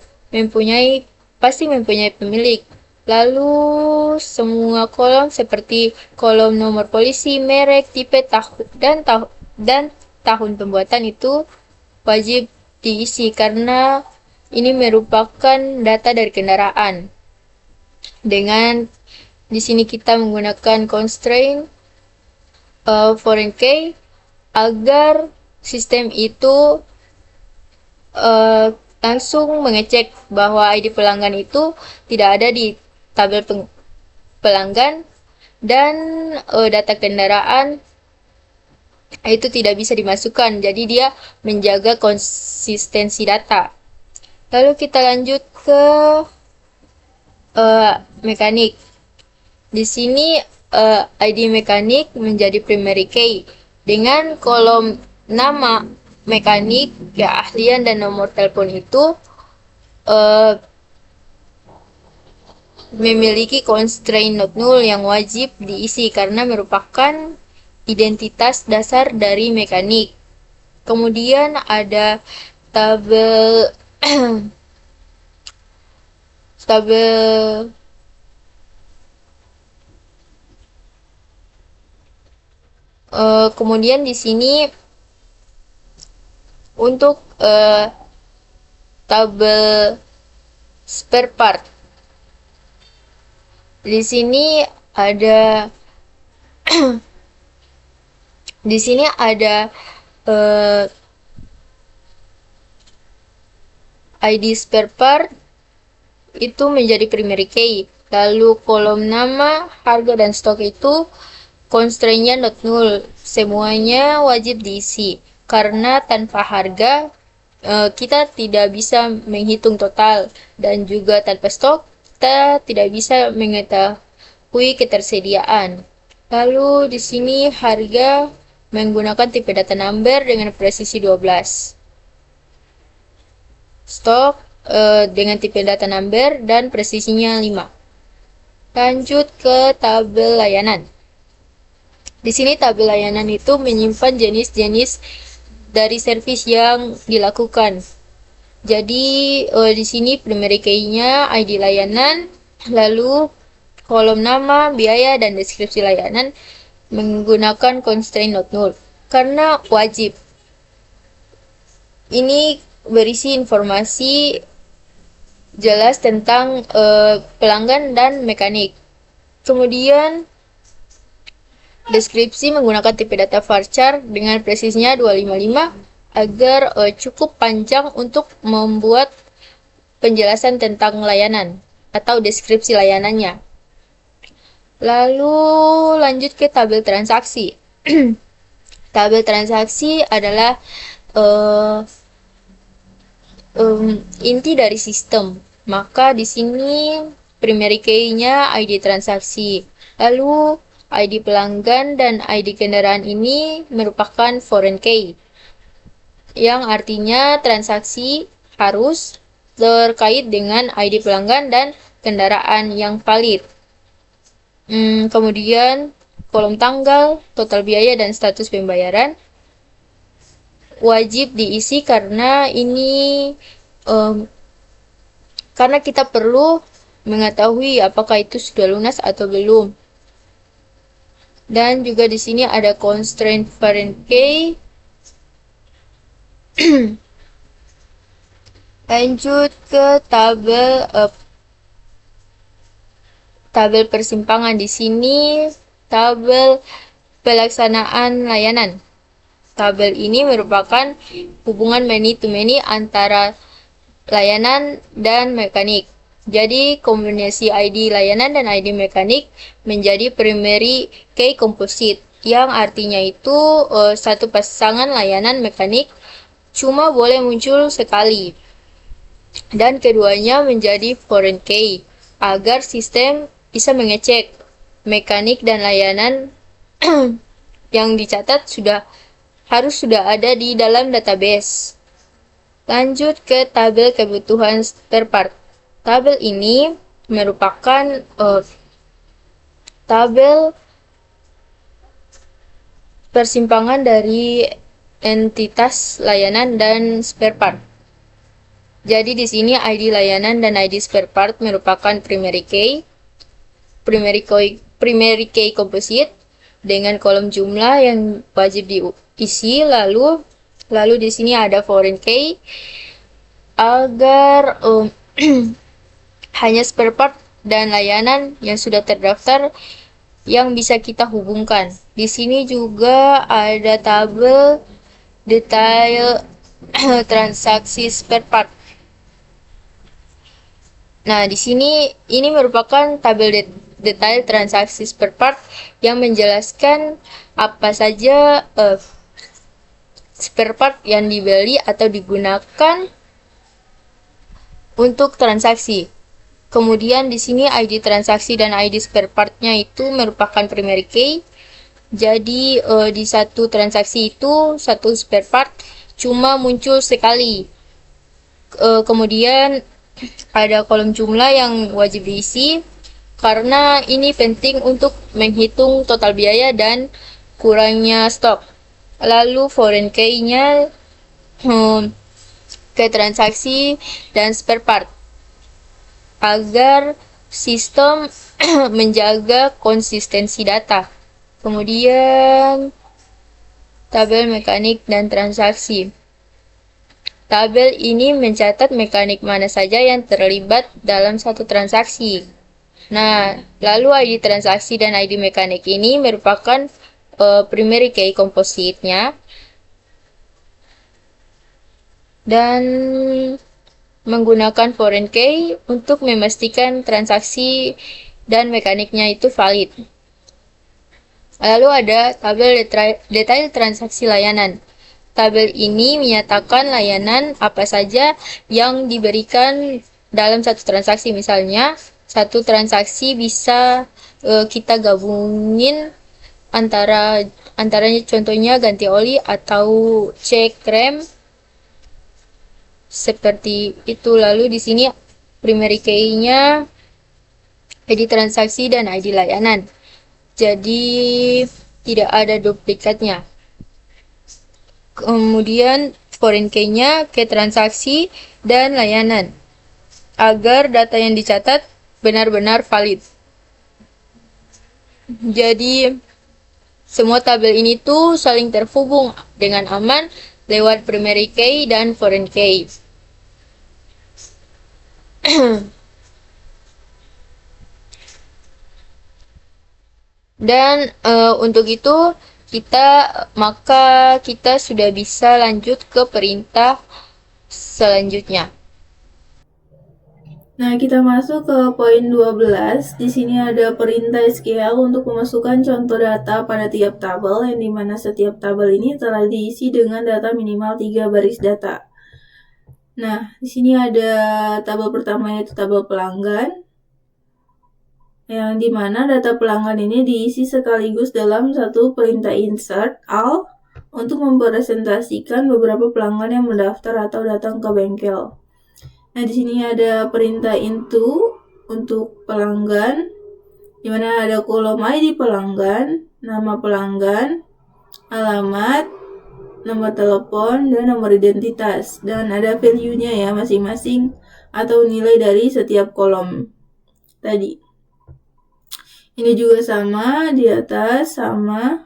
pasti mempunyai pemilik. Lalu semua kolom seperti kolom nomor polisi, merek, tipe, dan tahun pembuatan itu wajib diisi karena ini merupakan data dari kendaraan. Dengan di sini kita menggunakan constraint foreign key agar sistem itu langsung mengecek bahwa ID pelanggan itu tidak ada di tabel pelanggan dan data kendaraan itu tidak bisa dimasukkan. Jadi dia menjaga konsistensi data. Lalu kita lanjut ke mekanik. Di sini ID mekanik menjadi primary key dengan kolom nama mekanik, keahlian, dan nomor telepon itu memiliki constraint not null yang wajib diisi karena merupakan identitas dasar dari mekanik. Kemudian ada tabel kemudian di sini untuk tabel spare part. Di sini ada ID spare part itu menjadi primary key. Lalu kolom nama, harga, dan stok itu constraint-nya not null. Semuanya wajib diisi. Karena tanpa harga kita tidak bisa menghitung total, dan juga tanpa stok kita tidak bisa mengetahui ketersediaan. Lalu di sini harga menggunakan tipe data number dengan presisi 12. Stok dengan tipe data number dan presisinya 5. Lanjut ke tabel layanan. Di sini tabel layanan itu menyimpan jenis-jenis dari servis yang dilakukan. Jadi di sini primary key-nya ID layanan, lalu kolom nama, biaya, dan deskripsi layanan menggunakan constraint not null karena wajib. Ini berisi informasi jelas tentang pelanggan dan mekanik. Kemudian deskripsi menggunakan tipe data varchar dengan presisnya 255 agar cukup panjang untuk membuat penjelasan tentang layanan atau deskripsi layanannya. Lalu lanjut ke tabel transaksi. Tabel transaksi adalah inti dari sistem. Maka di sini primary key-nya ID transaksi. Lalu ID pelanggan dan ID kendaraan ini merupakan foreign key, yang artinya transaksi harus terkait dengan ID pelanggan dan kendaraan yang valid. Kemudian kolom tanggal, total biaya, dan status pembayaran wajib diisi karena ini karena kita perlu mengetahui apakah itu sudah lunas atau belum. Dan juga di sini ada constraint foreign key. Lanjut ke tabel persimpangan. Di sini tabel pelaksanaan layanan. Tabel ini merupakan hubungan many to many antara layanan dan mekanik. Jadi kombinasi ID layanan dan ID mekanik menjadi primary key composite, yang artinya itu satu pasangan layanan mekanik cuma boleh muncul sekali, dan keduanya menjadi foreign key agar sistem bisa mengecek mekanik dan layanan yang dicatat harus sudah ada di dalam database. Lanjut ke tabel kebutuhan spare part. Tabel ini merupakan tabel persimpangan dari entitas layanan dan spare part. Jadi di sini ID layanan dan ID spare part merupakan primary key composite dengan kolom jumlah yang wajib diisi. Lalu di sini ada foreign key agar hanya spare part dan layanan yang sudah terdaftar yang bisa kita hubungkan. Di sini juga ada tabel detail transaksi spare part. Nah, di sini ini merupakan tabel detail transaksi spare part yang menjelaskan apa saja spare part yang dibeli atau digunakan untuk transaksi. Kemudian di sini ID transaksi dan ID spare part-nya itu merupakan primary key. Jadi di satu transaksi itu satu spare part cuma muncul sekali. Kemudian ada kolom jumlah yang wajib diisi karena ini penting untuk menghitung total biaya dan kurangnya stok. Lalu foreign key-nya ke transaksi dan spare part agar sistem menjaga konsistensi data. Kemudian tabel mekanik dan transaksi. Tabel ini mencatat mekanik mana saja yang terlibat dalam satu transaksi. Nah, lalu ID transaksi dan ID mekanik ini merupakan primary key composite-nya dan menggunakan foreign key untuk memastikan transaksi dan mekaniknya itu valid. Lalu ada tabel detail transaksi layanan. Tabel ini menyatakan layanan apa saja yang diberikan dalam satu transaksi. Misalnya, satu transaksi bisa kita gabungin antaranya contohnya ganti oli atau cek rem. Seperti itu. Lalu di sini primary key-nya ID transaksi dan ID layanan. Jadi tidak ada duplikatnya. Kemudian foreign key-nya ke transaksi dan layanan agar data yang dicatat benar-benar valid. Jadi semua tabel ini tuh saling terhubung dengan aman lewat primary key dan foreign key. Dan untuk itu kita sudah bisa lanjut ke perintah selanjutnya. Nah, kita masuk ke poin 12. Di sini ada perintah SQL untuk memasukkan contoh data pada tiap tabel, yang dimana setiap tabel ini telah diisi dengan data minimal 3 baris data. Nah, di sini ada tabel pertama yaitu tabel pelanggan, yang dimana data pelanggan ini diisi sekaligus dalam satu perintah insert al untuk mempresentasikan beberapa pelanggan yang mendaftar atau datang ke bengkel. Nah, di sini ada perintah into untuk pelanggan, di mana ada kolom ID pelanggan, nama pelanggan, alamat, nomor telepon, dan nomor identitas. Dan ada value-nya ya masing-masing atau nilai dari setiap kolom tadi. Ini juga sama, di atas sama.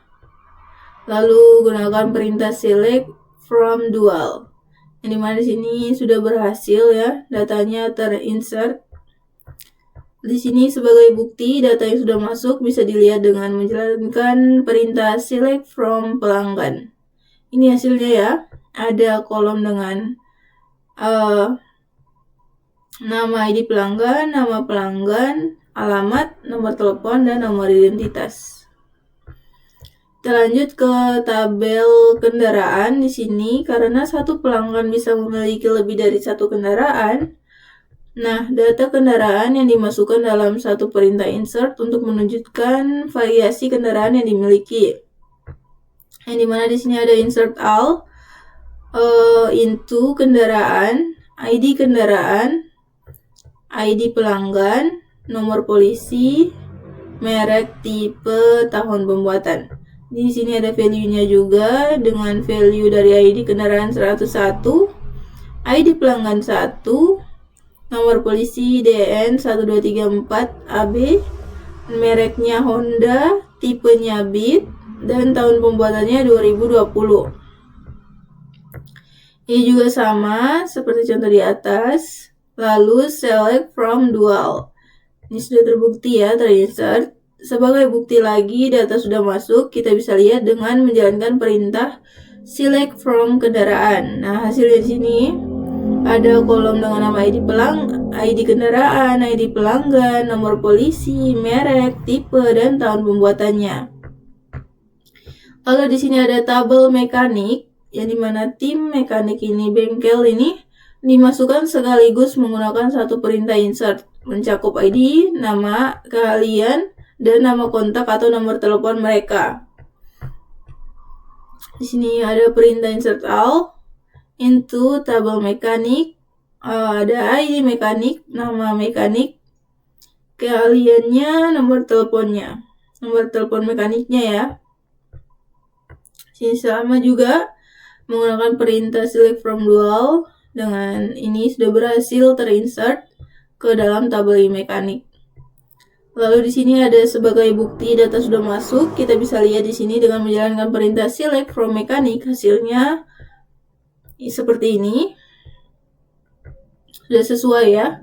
Lalu gunakan perintah select from dual. Yang dimana di sini sudah berhasil ya, datanya terinsert. Di sini sebagai bukti data yang sudah masuk bisa dilihat dengan menjalankan perintah select from pelanggan. Ini hasilnya ya, ada kolom dengan nama ID pelanggan, nama pelanggan, alamat, nomor telepon, dan nomor identitas. Kita lanjut ke tabel kendaraan di sini. Karena satu pelanggan bisa memiliki lebih dari satu kendaraan, nah, data kendaraan yang dimasukkan dalam satu perintah insert untuk menunjukkan variasi kendaraan yang dimiliki. Yang dimana di sini ada insert all, into kendaraan, ID kendaraan, ID pelanggan, nomor polisi, merek, tipe, tahun pembuatan. Di sini ada value-nya juga dengan value dari ID kendaraan 101, ID pelanggan 1, nomor polisi DN 1234 AB, mereknya Honda, tipenya Beat, dan tahun pembuatannya 2020. Ini juga sama seperti contoh di atas. Lalu select from dual. Ini sudah terbukti ya, terinsert. Sebagai bukti lagi data sudah masuk, kita bisa lihat dengan menjalankan perintah select from kendaraan. Nah, hasilnya di sini ada kolom dengan nama ID kendaraan, ID pelanggan, nomor polisi, merek, tipe, dan tahun pembuatannya. Lalu di sini ada tabel mekanik, yang dimana tim mekanik ini, bengkel ini, dimasukkan sekaligus menggunakan satu perintah insert, mencakup ID, nama keahlian, dan nama kontak atau nomor telepon mereka. Di sini ada perintah insert all into tabel mekanik, ada ID mekanik, nama mekanik, keahliannya, nomor teleponnya, nomor telepon mekaniknya ya. Sini sama juga menggunakan perintah select from dual. Dengan ini sudah berhasil terinsert ke dalam tabel mekanik. Lalu di sini ada sebagai bukti data sudah masuk. Kita bisa lihat di sini dengan menjalankan perintah select from mekanik, hasilnya seperti ini. Sudah sesuai ya.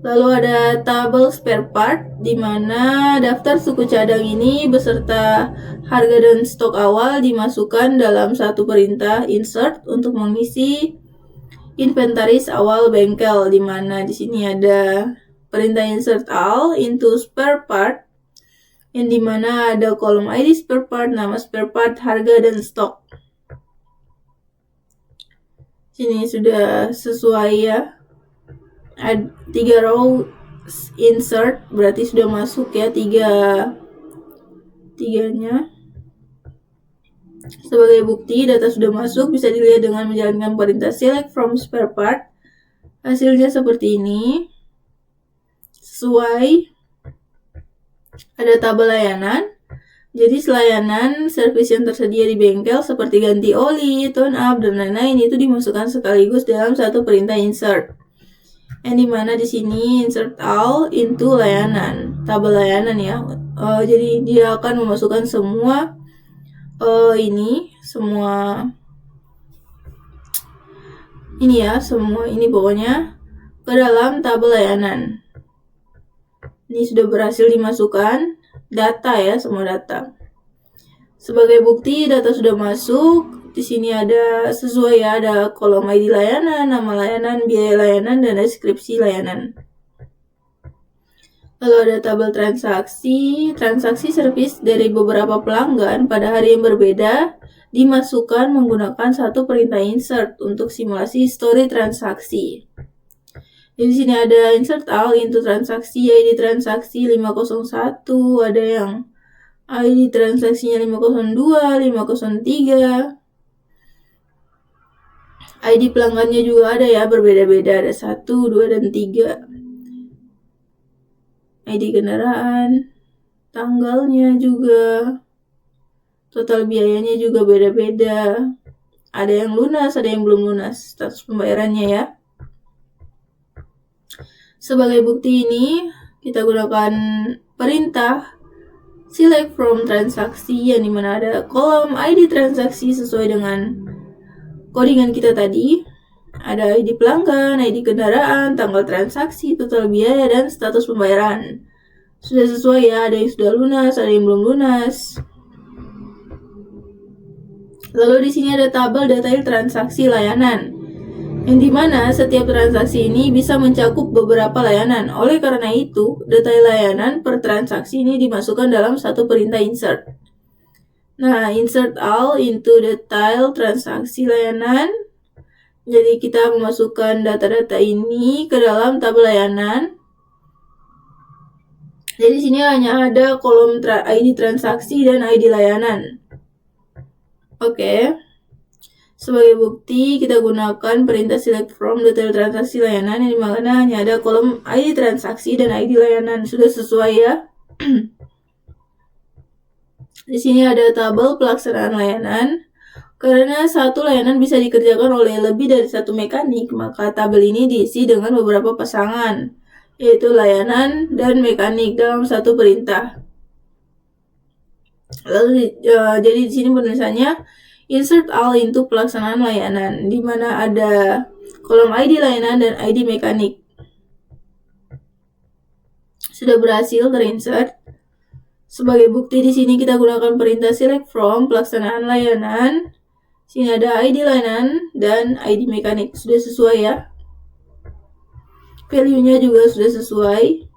Lalu ada tabel spare part, di mana daftar suku cadang ini beserta harga dan stok awal dimasukkan dalam satu perintah insert untuk mengisi inventaris awal bengkel, di mana di sini ada perintah insert all into spare part, yang dimana ada kolom ID spare part, nama spare part, harga, dan stok. Sini sudah sesuai ya. Ada 3 row insert, berarti sudah masuk ya tiganya. Sebagai bukti data sudah masuk, bisa dilihat dengan menjalankan perintah select from spare part. Hasilnya seperti ini. Sesuai. Ada tabel layanan. Jadi layanan servis yang tersedia di bengkel seperti ganti oli, tone up, dan lain-lain itu dimasukkan sekaligus dalam satu perintah insert. Yang dimana di sini insert all into layanan, tabel layanan ya. Jadi dia akan memasukkan semua semua ini pokoknya ke dalam tabel layanan. Ini sudah berhasil dimasukkan. data ya, semua data. Sebagai bukti data sudah masuk, di sini ada sesuai ya, ada kolom ID layanan, nama layanan, biaya layanan, dan deskripsi layanan. Lalu ada tabel transaksi servis dari beberapa pelanggan pada hari yang berbeda dimasukkan menggunakan satu perintah insert untuk simulasi histori transaksi. Di sini ada insert all into transaksi, ID transaksi 501, ada yang ID transaksinya 502, 503. ID pelanggannya juga ada ya, berbeda-beda, ada 1, 2, dan 3. ID kendaraan, tanggalnya juga, total biayanya juga beda-beda. Ada yang lunas, ada yang belum lunas, status pembayarannya ya. Sebagai bukti ini, kita gunakan perintah select from transaksi, yang dimana ada kolom ID transaksi sesuai dengan codingan kita tadi. Ada ID pelanggan, ID kendaraan, tanggal transaksi, total biaya, dan status pembayaran. Sudah sesuai ya, ada yang sudah lunas, ada yang belum lunas. Lalu di sini ada tabel detail transaksi layanan, yang dimana setiap transaksi ini bisa mencakup beberapa layanan. Oleh karena itu, detail layanan per transaksi ini dimasukkan dalam satu perintah insert. Nah, insert all into detail transaksi layanan. Jadi kita memasukkan data-data ini ke dalam tabel layanan. Jadi di sini hanya ada kolom ID transaksi dan ID layanan. Oke. Sebagai bukti, kita gunakan perintah select from detail transaksi layanan, yang dimana hanya ada kolom ID transaksi dan ID layanan. Sudah sesuai ya. Di sini ada tabel pelaksanaan layanan. Karena satu layanan bisa dikerjakan oleh lebih dari satu mekanik, maka tabel ini diisi dengan beberapa pasangan, yaitu layanan dan mekanik dalam satu perintah. Lalu jadi di sini penulisannya insert all into pelaksanaan layanan, di mana ada kolom ID layanan dan ID mekanik. Sudah berhasil terinsert. Sebagai bukti di sini kita gunakan perintah select from pelaksanaan layanan. Sini ada ID layanan dan ID mekanik. Sudah sesuai ya. Value-nya juga sudah sesuai.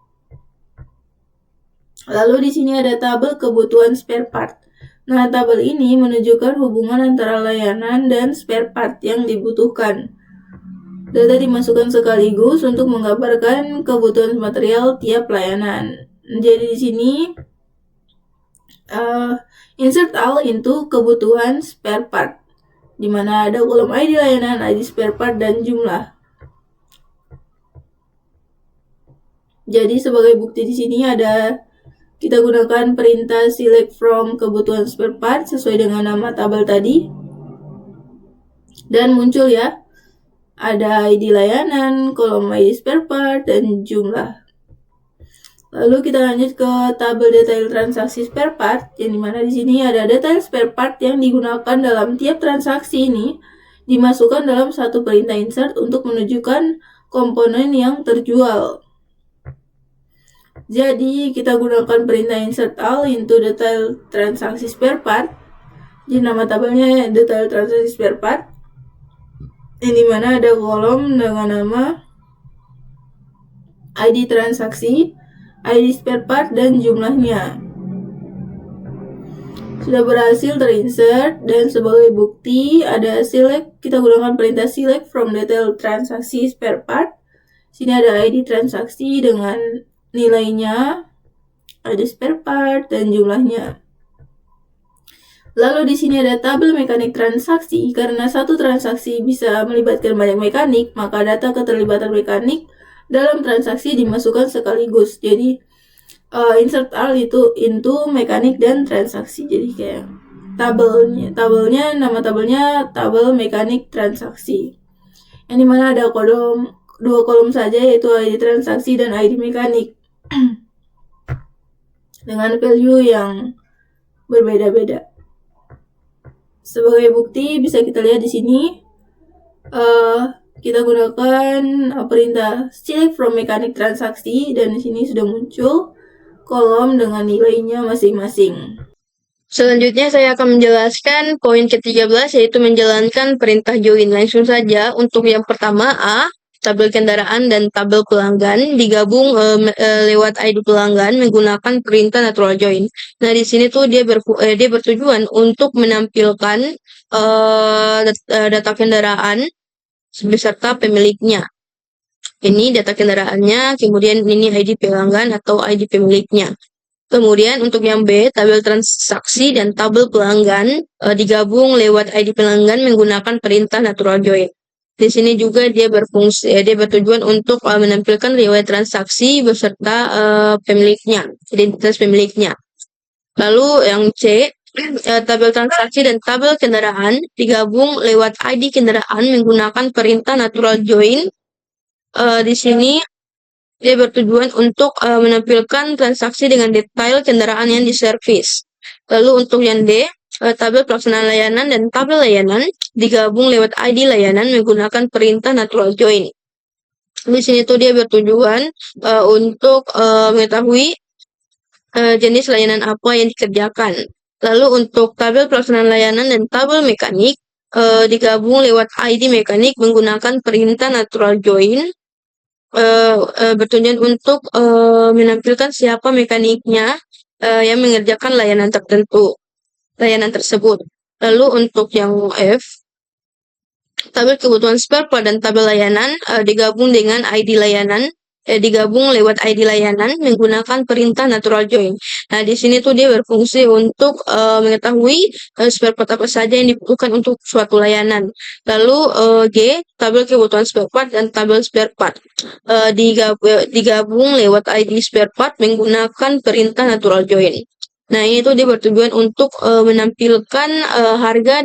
Lalu di sini ada tabel kebutuhan spare part. Nah, tabel ini menunjukkan hubungan antara layanan dan spare part yang dibutuhkan. Data dimasukkan sekaligus untuk menggambarkan kebutuhan material tiap layanan. Jadi di sini insert all into kebutuhan spare part, di mana ada kolom ID layanan, ID spare part, dan jumlah. Jadi sebagai bukti di sini ada kita gunakan perintah select from kebutuhan spare part sesuai dengan nama tabel tadi. Dan muncul ya, ada ID layanan, kolom ID spare part, dan jumlah. Lalu kita lanjut ke tabel detail transaksi spare part, yang dimana di sini ada detail spare part yang digunakan dalam tiap transaksi ini dimasukkan dalam satu perintah insert untuk menunjukkan komponen yang terjual. Jadi kita gunakan perintah insert all into detail transaksi spare part. Jadi nama tabelnya detail transaksi spare part, yang dimana ada kolom dengan nama ID transaksi, ID spare part, dan jumlahnya. Sudah berhasil terinsert, dan sebagai bukti ada select, kita gunakan perintah select from detail transaksi spare part. Sini ada ID transaksi dengan nilainya, ID spare part, dan jumlahnya. Lalu di sini ada tabel mekanik transaksi. Karena satu transaksi bisa melibatkan banyak mekanik, maka data keterlibatan mekanik dalam transaksi dimasukkan sekaligus. Jadi insert all itu into mekanik dan transaksi. Jadi kayak tabelnya nama tabelnya tabel mekanik transaksi, yang dimana ada dua kolom saja, yaitu ID transaksi dan ID mekanik dengan value yang berbeda-beda. Sebagai bukti bisa kita lihat di sini kita gunakan perintah select from mekanik transaksi, dan di sini sudah muncul kolom dengan nilainya masing-masing. Selanjutnya saya akan menjelaskan poin ke-13 yaitu menjalankan perintah join. Langsung saja untuk yang pertama A, tabel kendaraan dan tabel pelanggan digabung lewat ID pelanggan menggunakan perintah natural join. Nah, di sini tuh dia bertujuan untuk menampilkan data kendaraan beserta pemiliknya. Ini data kendaraannya, kemudian ini ID pelanggan atau ID pemiliknya. Kemudian untuk yang B, tabel transaksi dan tabel pelanggan digabung lewat ID pelanggan menggunakan perintah natural join. Di sini juga dia bertujuan untuk menampilkan riwayat transaksi beserta pemiliknya, identitas pemiliknya. Lalu yang C, tabel transaksi dan tabel kendaraan digabung lewat ID kendaraan menggunakan perintah natural join. Di sini dia bertujuan untuk menampilkan transaksi dengan detail kendaraan yang diservis. Lalu untuk yang D, tabel pelaksanaan layanan dan tabel layanan digabung lewat ID layanan menggunakan perintah natural join. Di sini tuh dia bertujuan untuk mengetahui jenis layanan apa yang dikerjakan. Lalu untuk tabel pelaksanaan layanan dan tabel mekanik digabung lewat ID mekanik menggunakan perintah natural join. Bertujuan untuk menampilkan siapa mekaniknya yang mengerjakan layanan tersebut. Lalu untuk yang F, tabel kebutuhan spare part dan tabel layanan digabung dengan ID layanan, digabung lewat ID layanan menggunakan perintah natural join. Nah, di sini tuh dia berfungsi untuk mengetahui spare part apa saja yang dibutuhkan untuk suatu layanan. Lalu G, tabel kebutuhan spare part dan tabel spare part digabung lewat ID spare part menggunakan perintah natural join. Nah, ini tuh dia bertujuan untuk menampilkan harga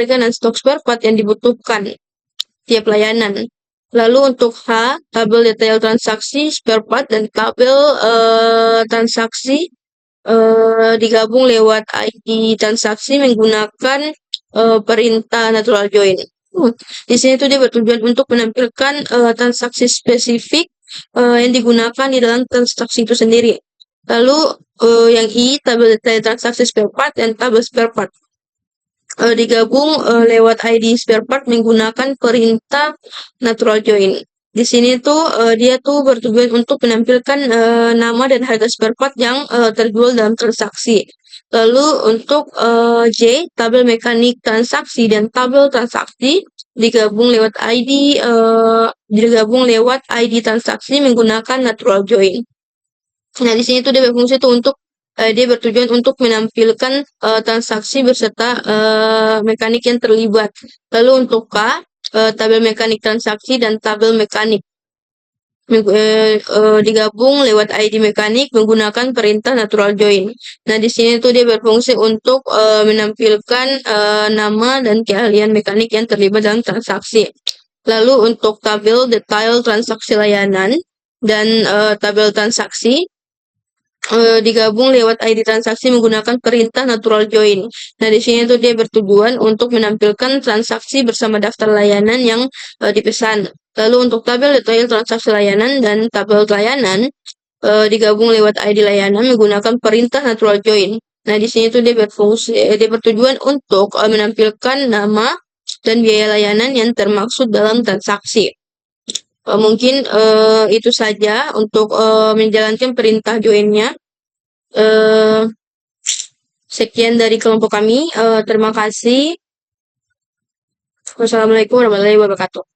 dan stok spare part yang dibutuhkan tiap layanan. Lalu untuk H, tabel detail transaksi spare part dan tabel transaksi digabung lewat ID transaksi menggunakan perintah natural join. Di sini tuh dia bertujuan untuk menampilkan transaksi spesifik yang digunakan di dalam transaksi itu sendiri. Lalu yang I, tabel detail transaksi spare part dan tabel spare part digabung lewat ID spare part menggunakan perintah natural join. Di sini tuh dia tuh bertujuan untuk menampilkan nama dan harga spare part yang terjual dalam transaksi. Lalu untuk J, tabel mekanik transaksi dan tabel transaksi digabung lewat ID transaksi menggunakan natural join. Nah, di sini tuh dia berfungsi tuh untuk dia bertujuan untuk menampilkan transaksi beserta mekanik yang terlibat. Lalu untuk K, tabel mekanik transaksi dan tabel mekanik digabung lewat ID mekanik menggunakan perintah natural join. Nah, di sini tuh dia berfungsi untuk menampilkan nama dan keahlian mekanik yang terlibat dalam transaksi. Lalu untuk tabel detail transaksi layanan dan tabel transaksi digabung lewat ID transaksi menggunakan perintah natural join. Nah, di sini tuh dia bertujuan untuk menampilkan transaksi bersama daftar layanan yang dipesan. Lalu untuk tabel detail transaksi layanan dan tabel layanan digabung lewat ID layanan menggunakan perintah natural join. Nah, di sini tuh dia bertujuan untuk menampilkan nama dan biaya layanan yang termaksud dalam transaksi. Mungkin itu saja untuk menjalankan perintah join-nya. Sekian dari kelompok kami. Terima kasih. Wassalamualaikum warahmatullahi wabarakatuh.